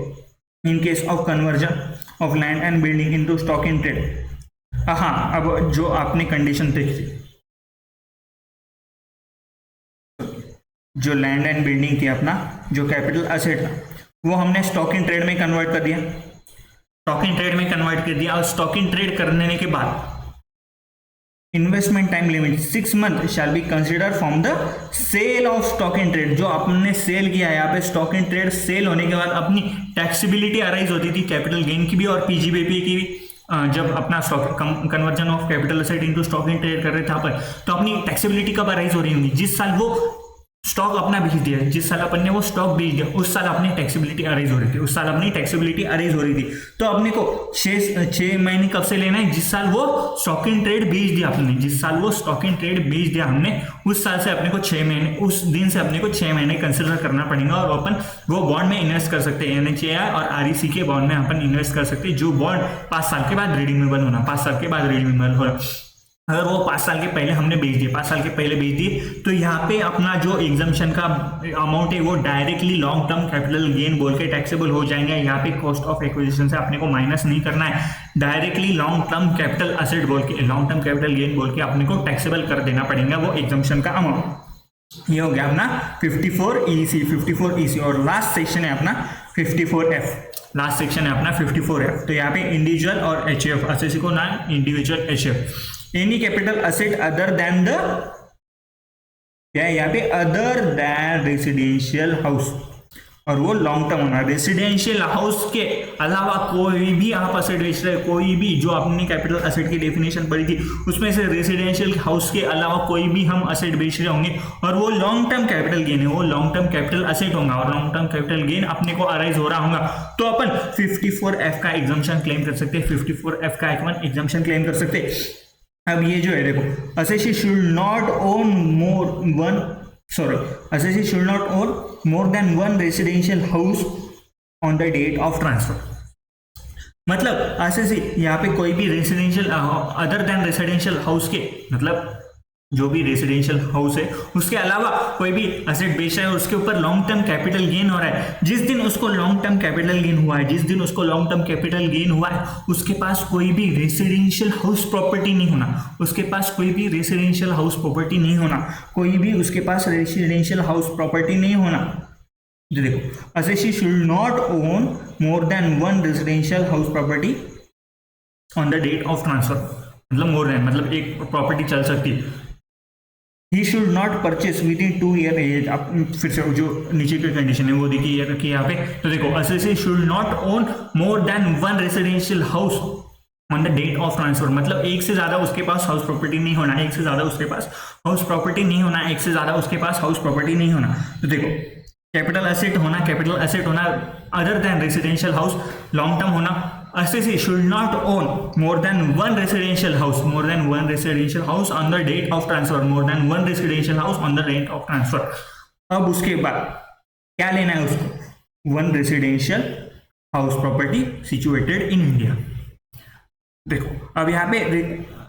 in case of conversion of land and building into stock in trade. हाँ, अब जो आपने कंडीशन देखी, जो लैंड एंड बिल्डिंग थी अपना, जो कैपिटल एसेट था, वो हमने स्टॉक इन ट्रेड में कन्वर्ट कर दिया, स्टॉक इन ट्रेड में कन्वर्ट कर दिया। और स्टॉक इन ट्रेड करने के बाद investment time limit 6 month shall be consider from the sale of stock in trade. जो आपने सेल किया है यहाँ पे, स्टॉक इन ट्रेड सेल होने के बाद अपनी टैक्सिबिलिटी अराइज होती थी, कैपिटल गेन की भी और पीजीबीपी की भी। जब अपना stock conversion of capital asset into stock in trade कर रहे थे पर, तो अपनी टैक्सेबिलिटी कब अराइज हो रही होंगी, जिस साल वो स्टॉक अपना बेच दिया, जिस साल अपन ने वो स्टॉक बेच दिया उस साल अपनी टैक्सेबिलिटी अराइज हो रही थी, उस साल अपनी टैक्सेबिलिटी अराइज हो रही थी। तो अपने को 6 महीने कब से लेना है, जिस साल वो स्टॉक इन ट्रेड बेच दिया आपने, जिस साल वो स्टॉक इन ट्रेड बेच दिया हमने, उस साल से अपने को 6 महीने, उस दिन से अपने को 6 महीने कंसिडर करना पड़ेगा। और अपन वो बॉन्ड में इन्वेस्ट कर सकते हैं, NHAI और REC के बॉन्ड में अपन इन्वेस्ट कर सकते हैं, जो बॉन्ड 5 साल के बाद रिडीमेबल होना, 5 साल के बाद रिडीमेबल होना। अगर वो 5 साल के पहले हमने बेच दिए, 5 साल के पहले बेच दिए, तो यहाँ पे अपना जो एग्जम्पशन का अमाउंट है वो directly long term capital gain बोल के टैक्सेबल हो जाएंगे। यहाँ पे कॉस्ट ऑफ एक्विजिशन से अपने को माइनस नहीं करना है, directly long term capital asset बोल के, लॉन्ग टर्म कैपिटल गेन बोल के अपने को टैक्सेबल कर देना पड़ेगा वो एग्जम्पशन का अमाउंट। ये हो गया अपना 54EC। और लास्ट सेक्शन है अपना 54F, लास्ट सेक्शन है अपना 54F। तो यहाँ पे इंडिविजुअल और HF, एसएससी को ना individual HF, any capital asset other than the, क्या है यहाँ पे, अदर देन रेसिडेंशियल हाउस, और वो लॉन्ग टर्म होना। रेसिडेंशियल हाउस के अलावा कोई भी आप एसेट बेच रहे, कोई भी, जो आपने कैपिटल एसेट की डेफिनेशन पढ़ी थी उसमें से रेसिडेंशियल हाउस के अलावा कोई भी हम एसेट बेच रहे होंगे और वो लॉन्ग टर्म कैपिटल गेन है, वो लॉन्ग टर्म कैपिटल एसेट होगा और लॉन्ग टर्म कैपिटल गेन अपने को अराइज हो रहा होगा, तो अपन 54F का एग्जम्पशन क्लेम कर सकते हैं, 54F का एग्जम्पशन क्लेम कर सकते हैं। अब ये जो है देखो, assessee should not own assessee should not own more than one residential house on the date of transfer। मतलब assessee यहाँ पे कोई भी residential other than residential house के, मतलब जो भी रेसिडेंशियल हाउस है उसके अलावा कोई भी एसेट बेच रहा है और उसके ऊपर लॉन्ग टर्म कैपिटल गेन हो रहा है, जिस दिन उसको लॉन्ग टर्म कैपिटल गेन हुआ है, जिस दिन उसको लॉन्ग टर्म कैपिटल गेन हुआ है, उसके पास कोई भी रेसिडेंशियल हाउस प्रॉपर्टी नहीं होना, उसके पास कोई भी रेसिडेंशियल हाउस प्रॉपर्टी नहीं होना, कोई भी उसके पास रेसिडेंशियल हाउस प्रॉपर्टी नहीं होना। जो देखो, assessee should not own more than one residential house property on the date of transfer। मतलब मोर देन, मतलब एक प्रॉपर्टी चल सकती है। He should not purchase within 2 year as. आप फिर से जो नीचे की कंडीशन है वो देखिए रखिए यहाँ पे। तो देखो, assessee should not own more than one residential house on the date of transfer। मतलब एक से ज्यादा उसके पास हाउस प्रॉपर्टी नहीं होना, एक से ज्यादा उसके पास हाउस प्रॉपर्टी नहीं होना, एक से ज्यादा उसके पास हाउस प्रॉपर्टी नहीं होना। तो देखो, कैपिटल एसेट होना, कैपिटल एसेट होना other than residential house, long term होना। Assessee should not own more than one residential house, more than one residential house on the date of transfer, more than one residential house on the date of transfer। अब उसके बाद क्या लेना है उसको, one residential house property situated in India। देखो, अब यहाँ पे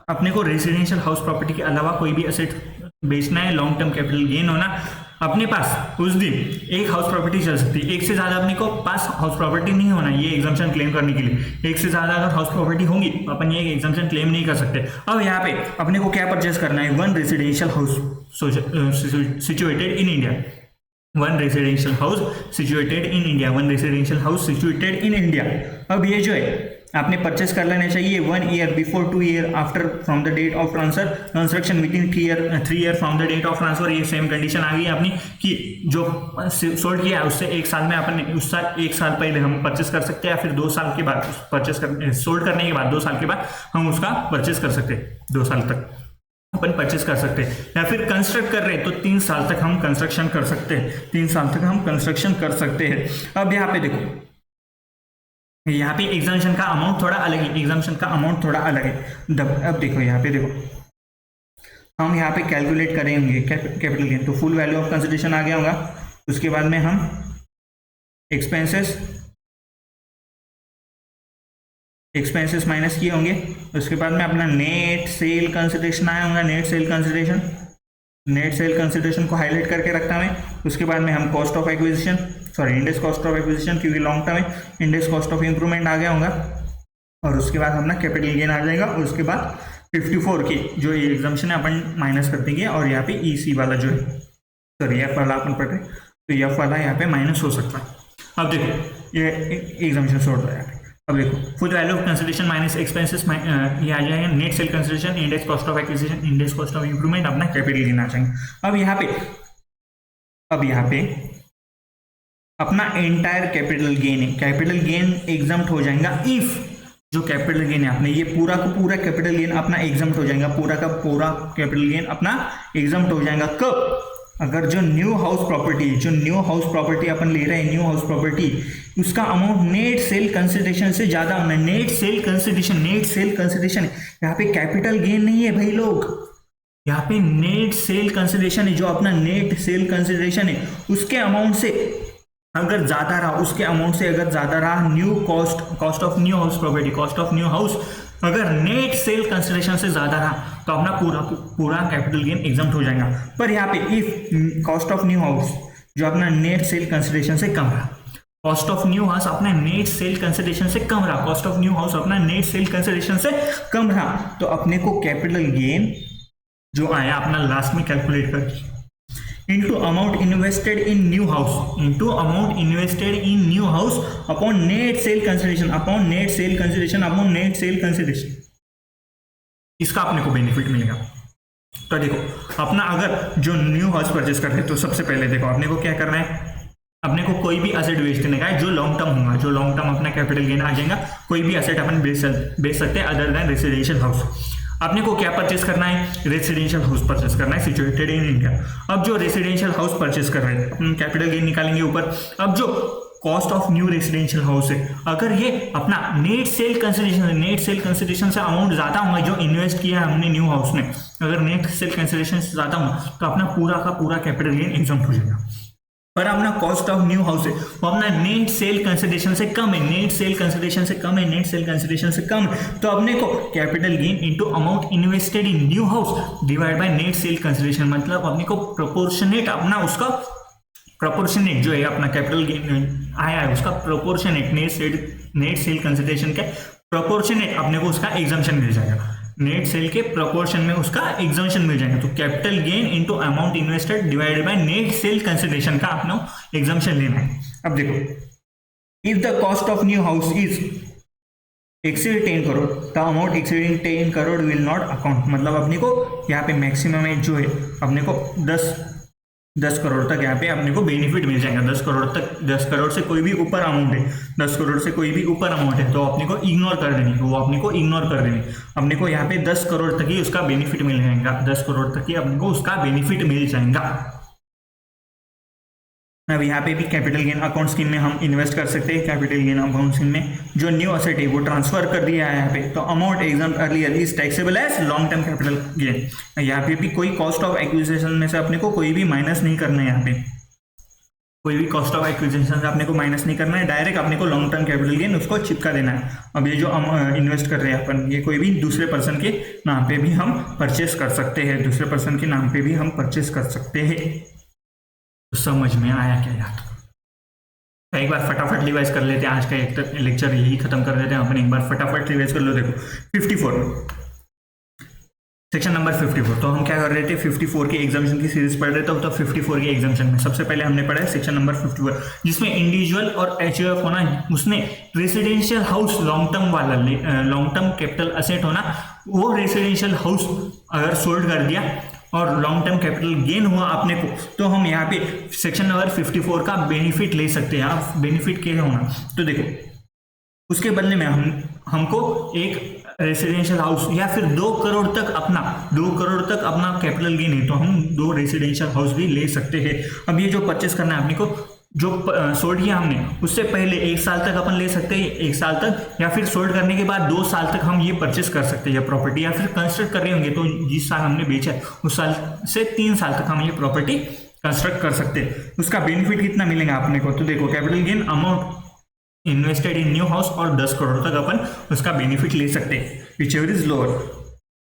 अपने को रेसिडेंशियल हाउस प्रॉपर्टी के अलावा कोई भी एसेट बेचना है, लॉन्ग टर्म कैपिटल गेन होना, अपने पास उस दिन एक हाउस प्रॉपर्टी चल सकती है, एक से ज्यादा अपने को पास हाउस प्रॉपर्टी नहीं होना ये एग्जम्पशन क्लेम करने के लिए। एक से ज्यादा अगर हाउस प्रॉपर्टी होंगी तो अपन ये एग्जम्पशन क्लेम नहीं कर सकते। अब यहाँ पे अपने को क्या परचेस करना है, one residential house situated in India, one residential house situated in India, one residential house situated in India. अब ये जो है आपने परचेस कर लेना चाहिए 1 year before, 2 year after from the date of transfer, construction within 3 year from the date of transfer. ये same condition आ गई अपनी कि जो सोल्ड किया है उससे 1 साल में अपन उस साल 1 साल पहले हम परचेस कर सकते हैं, या फिर 2 साल के बाद परचेस कर, सोल्ड करने के बाद 2 साल के बाद हम उसका परचेस कर सकते हैं, 2 साल तक अपन परचेस कर सकते हैं। या फिर कंस्ट्रक्ट कर रहे हैं तो 3 साल तक हम कंस्ट्रक्शन कर सकते हैं, 3 साल तक हम कंस्ट्रक्शन कर सकते हैं। अब यहाँ पे देखो, यहाँ पे एग्जाम्पशन का अमाउंट थोड़ा अलग है, एग्जाम्पशन का अमाउंट थोड़ा अलग है। अब देखो यहाँ पे देखो, हम यहाँ पे कैलकुलेट करेंगे कैपिटल गेन, तो फुल वैल्यू ऑफ कंसिडरेशन आ गया होगा। उसके बाद में हम एक्सपेंसेस माइनस किए होंगे। उसके बाद में अपना नेट सेल कंसिडरेशन आया होगा, net sale consideration net sale consideration को हाईलाइट करके रखता है। उसके बाद में हम cost of acquisition, sorry index cost of acquisition, क्योंकि लॉन्ग टर्म है, इंडेक्स कॉस्ट ऑफ इंप्रूवमेंट आ गया होगा, और उसके बाद अपना कैपिटल गेन आ जाएगा। और उसके बाद 54 की जो एग्जाम्पशन है अपन माइनस कर देंगे, और यहाँ पे ईसी वाला जो है, सॉरी एफ वाला अपन पढ़ रहे, तो एफ वाला यहाँ पे माइनस हो सकता है। अब देखो ये एग्जाम्पशन छोड़ रहा है। अब देखो full value of consideration minus expenses ये आ जाएगा, net sale consideration, index cost of acquisition, index cost of improvement, अपना कैपिटल गेन आ जाएंगे। अब यहाँ पे अपना एंटायर कैपिटल गेन है, कैपिटल गेन एग्जम्प्ट हो जाएगा इफ जो कैपिटल गेन है अपने, ये पूरा का पूरा कैपिटल गेन अपना एग्जम्प्ट हो जाएगा, पूरा का पूरा कैपिटल गेन अपना एग्जम्प्ट हो जाएगा। कब? अगर जो न्यू हाउस प्रॉपर्टी अपन ले रहे हैं, न्यू हाउस प्रॉपर्टी, उसका अमाउंट नेट सेल कंसिडरेशन से ज्यादा होना है। नेट सेल कंसिडरेशन यहाँ पे कैपिटल गेन नहीं है भाई लोग, यहाँ पे नेट सेल कंसिडरेशन है। जो अपना नेट सेल कंसिडरेशन है उसके अमाउंट से अगर ज्यादा रहा, उसके अमाउंट से अगर ज्यादा रहा new cost of new house property, cost of new house अगर नेट सेल कंसिडरेशन से ज्यादा रहा तो अपना पूरा कैपिटल गेन एग्जम्प्ट हो जाएगा। पर यहाँ पे if cost of new house जो अपना नेट सेल कंसिडरेशन से कम रहा, कॉस्ट ऑफ न्यू हाउस अपना नेट सेल कंसिडरेशन से कम रहा, कॉस्ट ऑफ न्यू हाउस अपना नेट सेल कंसिडरेशन से कम रहा, तो अपने को कैपिटल गेन जो आया अपना लास्ट में कैलकुलेट करके into amount invested in new house upon net sale consideration, इसका अपने को बेनिफिट मिलेगा। तो देखो अपना अगर जो न्यू हाउस परचेस करते हैं तो सबसे पहले देखो अपने को क्या करना है, अपने को कोई भी एसेट बेच देने का है जो लॉन्ग टर्म होगा, जो लॉन्ग टर्म अपना कैपिटल गेन आ जाएगा। कोई भी एसेट अपन बेच सकते हैं अदर देन रेसिडेंशियल हाउस। आपने को क्या परचेस करना है? रेसिडेंशियल हाउस परचेस करना है सिचुएटेड इन इंडिया। अब जो रेसिडेंशियल हाउस परचेस कर रहे हैं कैपिटल गेन निकालेंगे ऊपर। अब जो cost of new residential house है, अगर ये अपना नेट सेल कंसिडरेशन से अमाउंट ज्यादा होगा जो इन्वेस्ट किया है हमने न्यू हाउस में, अगर नेट सेल कंसिडरेशन से ज्यादा होगा तो अपना पूरा का पूरा कैपिटल गेन एग्जम्प्ट हो जाएगा। पर अपना कॉस्ट ऑफ न्यू हाउस है वो अपना नेट सेल कंसिडरेशन से कम है, तो अपने को capital gain into amount invested in new house divide by net sale consideration, मतलब अपने को प्रोपोर्शनेट अपना उसका प्रोपोर्शनेट जो है अपना कैपिटल गेन आया है उसका प्रोपोर्शनेट नेट सेल कंसिडरेशन के प्रोपोर्शनेट अपने को उसका एग्जम्पशन मिल जाएगा, नेट सेल के प्रोपोर्शन में उसका एग्जम्पशन मिल जाएगा। तो capital gain into amount invested divided by net sale consideration का अपना एग्जम्पशन लेना है। अब देखो if the cost of new house is exceed 10 crore, the amount exceeding 10 crore will not account, मतलब अपने को यहाँ पे मैक्सिमम एज जो है अपने को 10 करोड़ तक यहाँ पे अपने को बेनिफिट मिल जाएगा। 10 करोड़ से कोई भी ऊपर अमाउंट है, 10 करोड़ से कोई भी ऊपर अमाउंट है तो अपने को इग्नोर कर देनी, अपने को यहाँ पे 10 करोड़ तक ही उसका बेनिफिट मिल जाएगा, 10 करोड़ तक ही अपने को उसका बेनिफिट मिल जाएगा। अब यहाँ पे भी कैपिटल गेन अकाउंट स्कीम में हम इन्वेस्ट कर सकते हैं। कैपिटल गेन अकाउंट स्कीम में जो न्यू एसेट है वो ट्रांसफर कर दिया है यहाँ पे, तो amount exempt earlier is taxable as long term capital gain. यहाँ पे भी कोई कॉस्ट ऑफ एक्विजिशन में से अपने को कोई भी माइनस नहीं करना है, यहाँ पे कोई भी कॉस्ट ऑफ एक्विजिशन से अपने को माइनस नहीं करना है, डायरेक्ट अपने को लॉन्ग टर्म कैपिटल गेन उसको चिपका देना है। अब ये जो इन्वेस्ट कर रहे हैं अपन, ये कोई भी दूसरे पर्सन के नाम पे भी हम परचेस कर सकते हैं, दूसरे पर्सन के नाम पे भी हम परचेस कर सकते हैं। तो समझ में आया क्या यार? एक बार फटाफट रिवाइज कर लेते हैं, आज का एक लेक्चर यही खत्म कर देते हैं अपन, एक बार फटाफट रिवाइज कर लो। देखो 54 सेक्शन नंबर 54, तो हम क्या कर रहे थे 54 के एग्जाम्पशन की सीरीज पढ़ रहे थे। तो 54 के एग्जाम्पशन में सबसे पहले हमने पढ़ा है सेक्शन नंबर 54 जिसमें इंडिविजुअल और एचयूएफ होना, उसने रेसिडेंशियल हाउस लॉन्ग टर्म वाला लॉन्ग टर्म कैपिटल असेट होना, वो रेसिडेंशियल हाउस अगर सोल्ड कर दिया और लॉन्ग टर्म कैपिटल गेन हुआ अपने को, तो हम यहाँ पे सेक्शन नंबर 54 का बेनिफिट ले सकते हैं। आप बेनिफिट क्या होना, तो देखो उसके बदले में हमको एक रेसिडेंशियल हाउस या फिर 2 करोड़ तक अपना कैपिटल गेन है तो हम 2 रेसिडेंशियल हाउस भी ले सकते हैं। अब ये जो परचेस करना है अपने को, जो सोल्ड किया हमने उससे पहले 1 साल तक अपन ले सकते हैं, 1 साल तक, या फिर सोल्ड करने के बाद 2 साल तक हम ये परचेस कर सकते हैं प्रॉपर्टी, या फिर कंस्ट्रक्ट कर रहे होंगे तो जिस साल हमने बेचा है उस साल से 3 साल तक हम ये प्रॉपर्टी कंस्ट्रक्ट कर सकते हैं। उसका बेनिफिट कितना मिलेगा अपने को, तो देखो capital gain amount invested in new house और 10 करोड़ तक अपन उसका बेनिफिट ले सकते हैं, which ever is lower.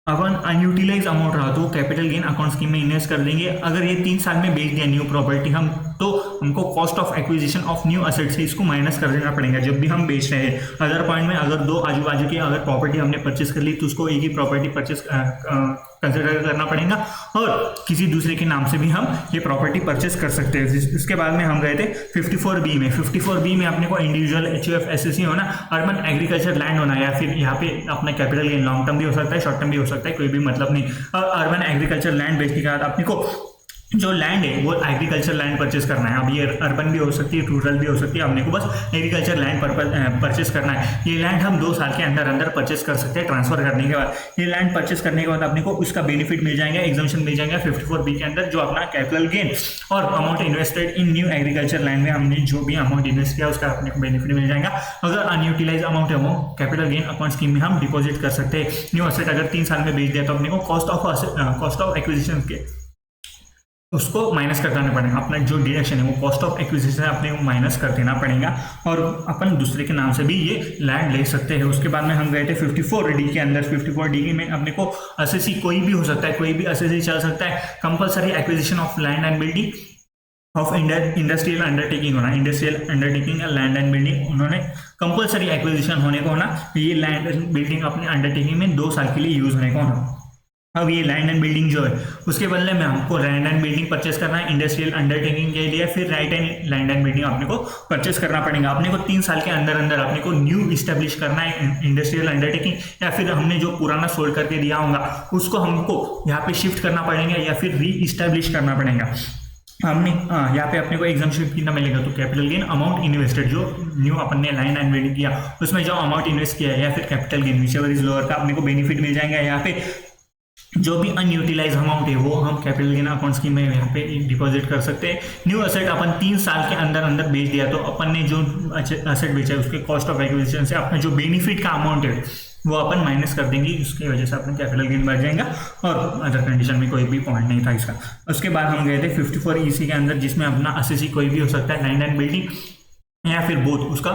Upon unutilise amount रहा तो कैपिटल गेन अकाउंट स्कीम में इन्वेस्ट कर देंगे। अगर ये 3 साल में बेच दिया न्यू प्रॉपर्टी हम, तो हमको cost of acquisition of new asset से इसको माइनस कर देना पड़ेगा जब भी हम बेच रहे हैं। अदर पॉइंट में अगर दो आजू बाजू की अगर प्रॉपर्टी हमने परचेस कर ली तो उसको एक ही प्रॉपर्टी परचेस कंसिडर करना पड़ेगा, और किसी दूसरे के नाम से भी हम ये प्रॉपर्टी परचेस कर सकते हैं। इसके बाद में हम गए थे 54B में। 54B में अपने को इंडिविजुअल HUF SSC होना, अर्बन एग्रीकल्चर लैंड होना, या फिर यहाँ पे अपना कैपिटल गेन लॉन्ग टर्म भी हो सकता है, शॉर्ट टर्म भी हो सकता है, कोई भी मतलब नहीं। और अर्बन एग्रीकल्चर लैंड बेचने के बाद अपने को जो लैंड है वो एग्रीकल्चर लैंड परचेस करना है। अब ये अर्बन भी हो सकती है, रूरल भी हो सकती है, हमने को बस एग्रीकल्चर लैंड परचेस करना है। ये लैंड हम 2 साल के अंदर अंदर परचेस कर सकते हैं ट्रांसफर करने के बाद। ये लैंड परचेस करने के बाद अपने को उसका बेनिफिट मिल जाएगा, एग्जम्पशन मिल जाएगा 54B के अंदर, जो अपना कैपिटल गेन और amount invested in new agriculture land में हमने जो भी अमाउंट इन्वेस्ट किया उसका अपने को बेनिफिट मिल जाएगा। अगर अनयूटिलाइज अमाउंट है वो कैपिटल गेन अकाउंट स्कीम में हम डिपॉजिट कर सकते हैं। न्यू असेट अगर 3 साल में बेच दिया तो अपने को कॉस्ट ऑफ एक्विजिशन के उसको माइनस कर देना पड़ेगा। अपना जो डिडक्शन है वो कॉस्ट ऑफ एक्विजिशन अपने को माइनस कर देना पड़ेगा, और अपन दूसरे के नाम से भी ये लैंड ले सकते हैं। उसके बाद में हम गए थे 54D के अंदर। 54D में अपने को असेसी कोई भी हो सकता है, कोई भी असेसी चल सकता है। Compulsory acquisition of land and building of industrial undertaking होना, इंडस्ट्रियल अंडरटेकिंग या लैंड एंड बिल्डिंग उन्होंने कंपलसरी एक्विजिशन होने को होना। ये लैंड एंड बिल्डिंग अपने अंडरटेकिंग में 2 साल के लिए यूज होने को होना। अब ये लैंड एंड बिल्डिंग जो है उसके बदले में हमको लैंड एंड बिल्डिंग परचेस करना है इंडस्ट्रियल अंडरटेकिंग के लिए, फिर right and land and building अपने को परचेस करना पड़ेगा। अपने को 3 साल के अंदर अंदर अपने को न्यू इस्टेब्लिश करना है इंडस्ट्रियल अंडरटेकिंग, या फिर हमने जो पुराना सोल्ड करके दिया होगा उसको हमको यहाँ पे शिफ्ट करना पड़ेगा या फिर री इस्टेब्लिश करना पड़ेगा। हमने यहाँ पे अपने को एग्जाम्पशन कितना मिलेगा, तो कैपिटल गेन अमाउंट इन्वेस्टेड, जो न्यू अपन ने लैंड एंड बिल्डिंग किया उसमें जो अमाउंट इन्वेस्ट किया है, या फिर capital gain whichever is lower का अपने को बेनिफिट मिल जाएगा। यहाँ पे जो भी अनयूटिलाइज अमाउंट है वो हम कैपिटल गेन अकाउंट स्कीम में यहाँ पे डिपॉजिट कर सकते हैं। न्यू असेट अपन 3 साल के अंदर अंदर बेच दिया तो अपन ने जो असेट बेचा है उसके कॉस्ट ऑफ एक्विजिशन से अपना जो बेनिफिट का अमाउंट है वो अपन माइनस कर देंगे, उसकी वजह से अपना कैपिटल गेन बढ़ जाएगा, और अदर कंडीशन में कोई भी पॉइंट नहीं था इसका। उसके बाद हम गए थे 54EC के अंदर, जिसमें अपना असेसी कोई भी हो सकता है, लैंड एंड बिल्डिंग या फिर बोथ, उसका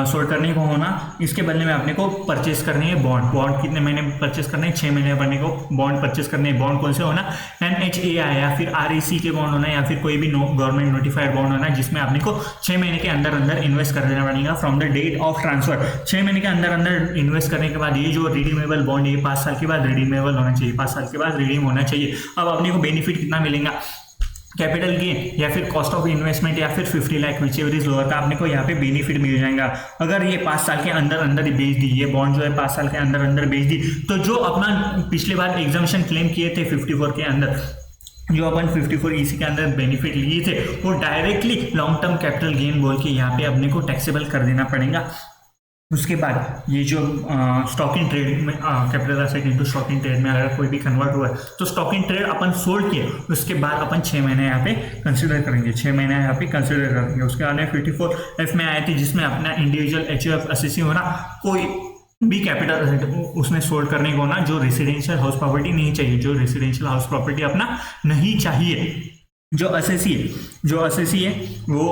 सोल्ड करने को होना। इसके बदले में अपने को परचेस करने है बॉन्ड। बॉन्ड कितने महीने परचेस करने हैं, 6 महीने बनने को बॉन्ड परचेस करने हैं। बॉन्ड कौन से होना, NHAI या फिर REC के बॉन्ड होना, या फिर कोई भी गवर्नमेंट नोटिफाइड बॉन्ड होना, जिसमें अपने को 6 महीने के अंदर अंदर इन्वेस्ट कर देना पड़ेगा from the date of transfer. 6 महीने के अंदर अंदर इन्वेस्ट करने के बाद ये जो रिडीमेबल बॉन्ड है 5 साल के बाद रिडीमेबल होना चाहिए, 5 साल के बाद रिडीम होना चाहिए। अब अपने को बेनिफिट कितना मिलेगा, कैपिटल गेन या फिर कॉस्ट ऑफ इन्वेस्टमेंट या फिर 50 लाख विचएवर इज लोअर का अपने को यहाँ पे बेनिफिट मिल जाएगा। अगर ये 5 साल के अंदर अंदर बेच दी, ये बॉन्ड जो है 5 साल के अंदर अंदर बेच दी, तो जो अपना पिछले बार एग्जाम्पशन क्लेम किए थे 54 के अंदर, जो अपन 54EC के अंदर बेनिफिट लिए थे, वो directly long term capital gain बोल के यहाँ पे अपने को टैक्सेबल कर देना पड़ेगा। उसके बाद ये जो स्टॉक इन ट्रेड में capital asset into stock in trade में अगर कोई भी कन्वर्ट हुआ है तो stock in trade upon sold किए, उसके बाद अपन 6 महीने यहाँ पे कंसिडर करेंगे, 6 महीने यहाँ पे कंसिडर करेंगे। उसके बाद 54F में आए थे, जिसमें अपना इंडिविजुअल HUF SSC होना, कोई भी कैपिटल असेट उसने सोल्ड करने को होना जो रेसिडेंशियल हाउस प्रॉपर्टी नहीं चाहिए, जो रेसिडेंशियल हाउस प्रॉपर्टी अपना नहीं चाहिए। जो असेसी है वो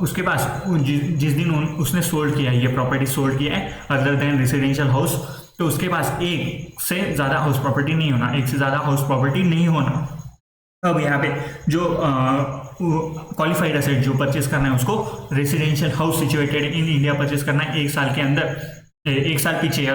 उसके पास जिस दिन उसने सोल्ड किया है, ये प्रॉपर्टी सोल्ड किया है अदर देन रेसिडेंशियल हाउस, तो उसके पास एक से ज़्यादा हाउस प्रॉपर्टी नहीं होना, एक से ज़्यादा हाउस प्रॉपर्टी नहीं होना। अब यहाँ पे जो क्वालिफाइड असेट जो परचेस करना है उसको residential house situated in India purchase करना है 1 साल के अंदर, 1 साल पीछे या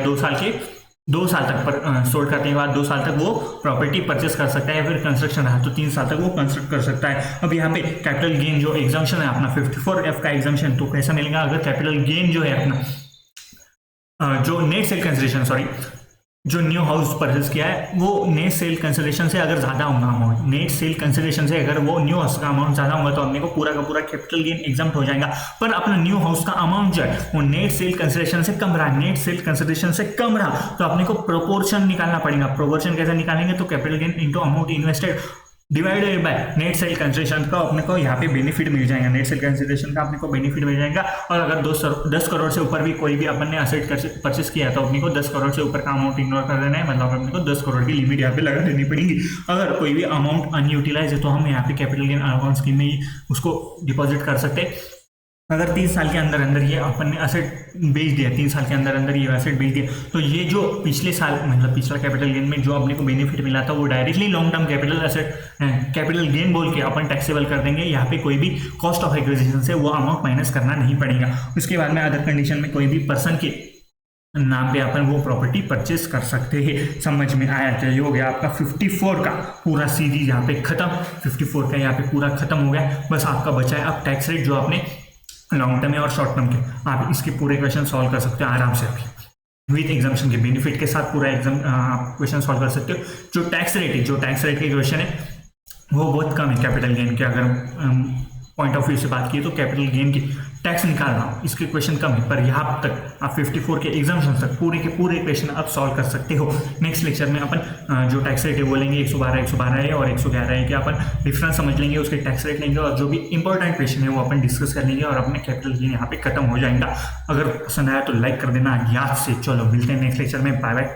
2 साल तक पर सोल्ड करने के बाद 2 साल तक वो प्रॉपर्टी परचेस कर सकता है, या फिर कंस्ट्रक्शन रहा तो 3 साल तक वो कंस्ट्रक्ट कर सकता है। अब यहाँ पे कैपिटल गेन जो एग्जाम्पशन है अपना 54F का एग्जाम्पशन तो कैसा मिलेगा, अगर कैपिटल गेन जो है अपना जो नेट सेल कंसिडरेशन जो न्यू हाउस परचेस किया है वो नेट सेल कंसिडरेशन से अगर ज़्यादा होगा अमाउंट, नेट सेल कंसिडरेशन से अगर वो न्यू हाउस का अमाउंट ज़्यादा होगा तो अपने को पूरा का पूरा कैपिटल गेन एग्जाम्प्ट हो जाएगा। पर अपना न्यू हाउस का अमाउंट जो है वो नेट सेल कंसिडरेशन से कम रहा, नेट सेल कंसिडरेशन से कम रहा, तो अपने को प्रोपोर्शन निकालना पड़ेगा। प्रोपोर्शन कैसे निकालेंगे, तो capital gain into amount invested divided by net sale consideration का अपने को यहाँ पे बेनिफिट मिल जाएगा, नेट सेल कंसिडरेशन का अपने को बेनिफिट मिल जाएगा। और अगर 10 करोड़ से ऊपर भी कोई भी अपन ने असेट परचेस किया तो अपने को 10 करोड़ से ऊपर का अमाउंट इग्नोर कर देना है, मतलब अपने को 10 करोड़ की लिमिट यहाँ पे लगा देनी पड़ेगी। अगर कोई भी अमाउंट अनयूटिलाइज है तो हम यहाँ पे कैपिटल गेन अकाउंट स्कीम में ही उसको डिपॉजिट कर सकते हैं। अगर 3 साल के अंदर अंदर ये अपन ने असेट बेच दिया, 3 साल के अंदर अंदर ये असेट बेच दिया, तो ये जो पिछले साल मतलब पिछला कैपिटल गेन में जो अपने को बेनिफिट मिला था वो directly long term capital asset capital gain बोल के अपन टैक्सेबल कर देंगे। यहाँ पे कोई भी कॉस्ट ऑफ एक्विजिशन से वो अमाउंट माइनस करना नहीं पड़ेगा। उसके बाद में अदर कंडीशन में कोई भी पर्सन के नाम पे अपन वो प्रॉपर्टी परचेस कर सकते हैं। समझ में आया? क्या ये हो गया आपका 54 का पूरा सीरीज यहाँ पे खत्म। 54 का यहाँ पे पूरा खत्म हो गया। बस आपका बचा है अब टैक्स रेट, जो आपने लॉन्ग टर्म और शॉर्ट टर्म के आप इसके पूरे क्वेश्चन सॉल्व कर सकते हो आराम से अभी विद एग्जाम्शन के बेनिफिट के साथ पूरा एग्जाम आप क्वेश्चन सॉल्व कर सकते हो। जो टैक्स रेट के क्वेश्चन है वो बहुत कम है कैपिटल गेन के। अगर पॉइंट ऑफ व्यू से बात की तो कैपिटल गेन की टैक्स निकालना हो इसके क्वेश्चन कम है, पर यहाँ तक आप 54 के एग्जाम्शन तक पूरे के पूरे क्वेश्चन आप सॉल्व कर सकते हो। नेक्स्ट लेक्चर में अपन जो टैक्स रेट है वो लेंगे 112 है और 111 है कि अपन डिफरेंस समझ लेंगे, उसके टैक्स रेट लेंगे और जो भी इंपॉर्टेंट क्वेश्चन है वो अपन डिस्कस कर लेंगे और अपने कैपिटल गेन यहाँ पे खत्म हो जाएगा। अगर पसंद आया तो लाइक कर देना याद से। चलो मिलते हैं नेक्स्ट लेक्चर में, बाय बाय।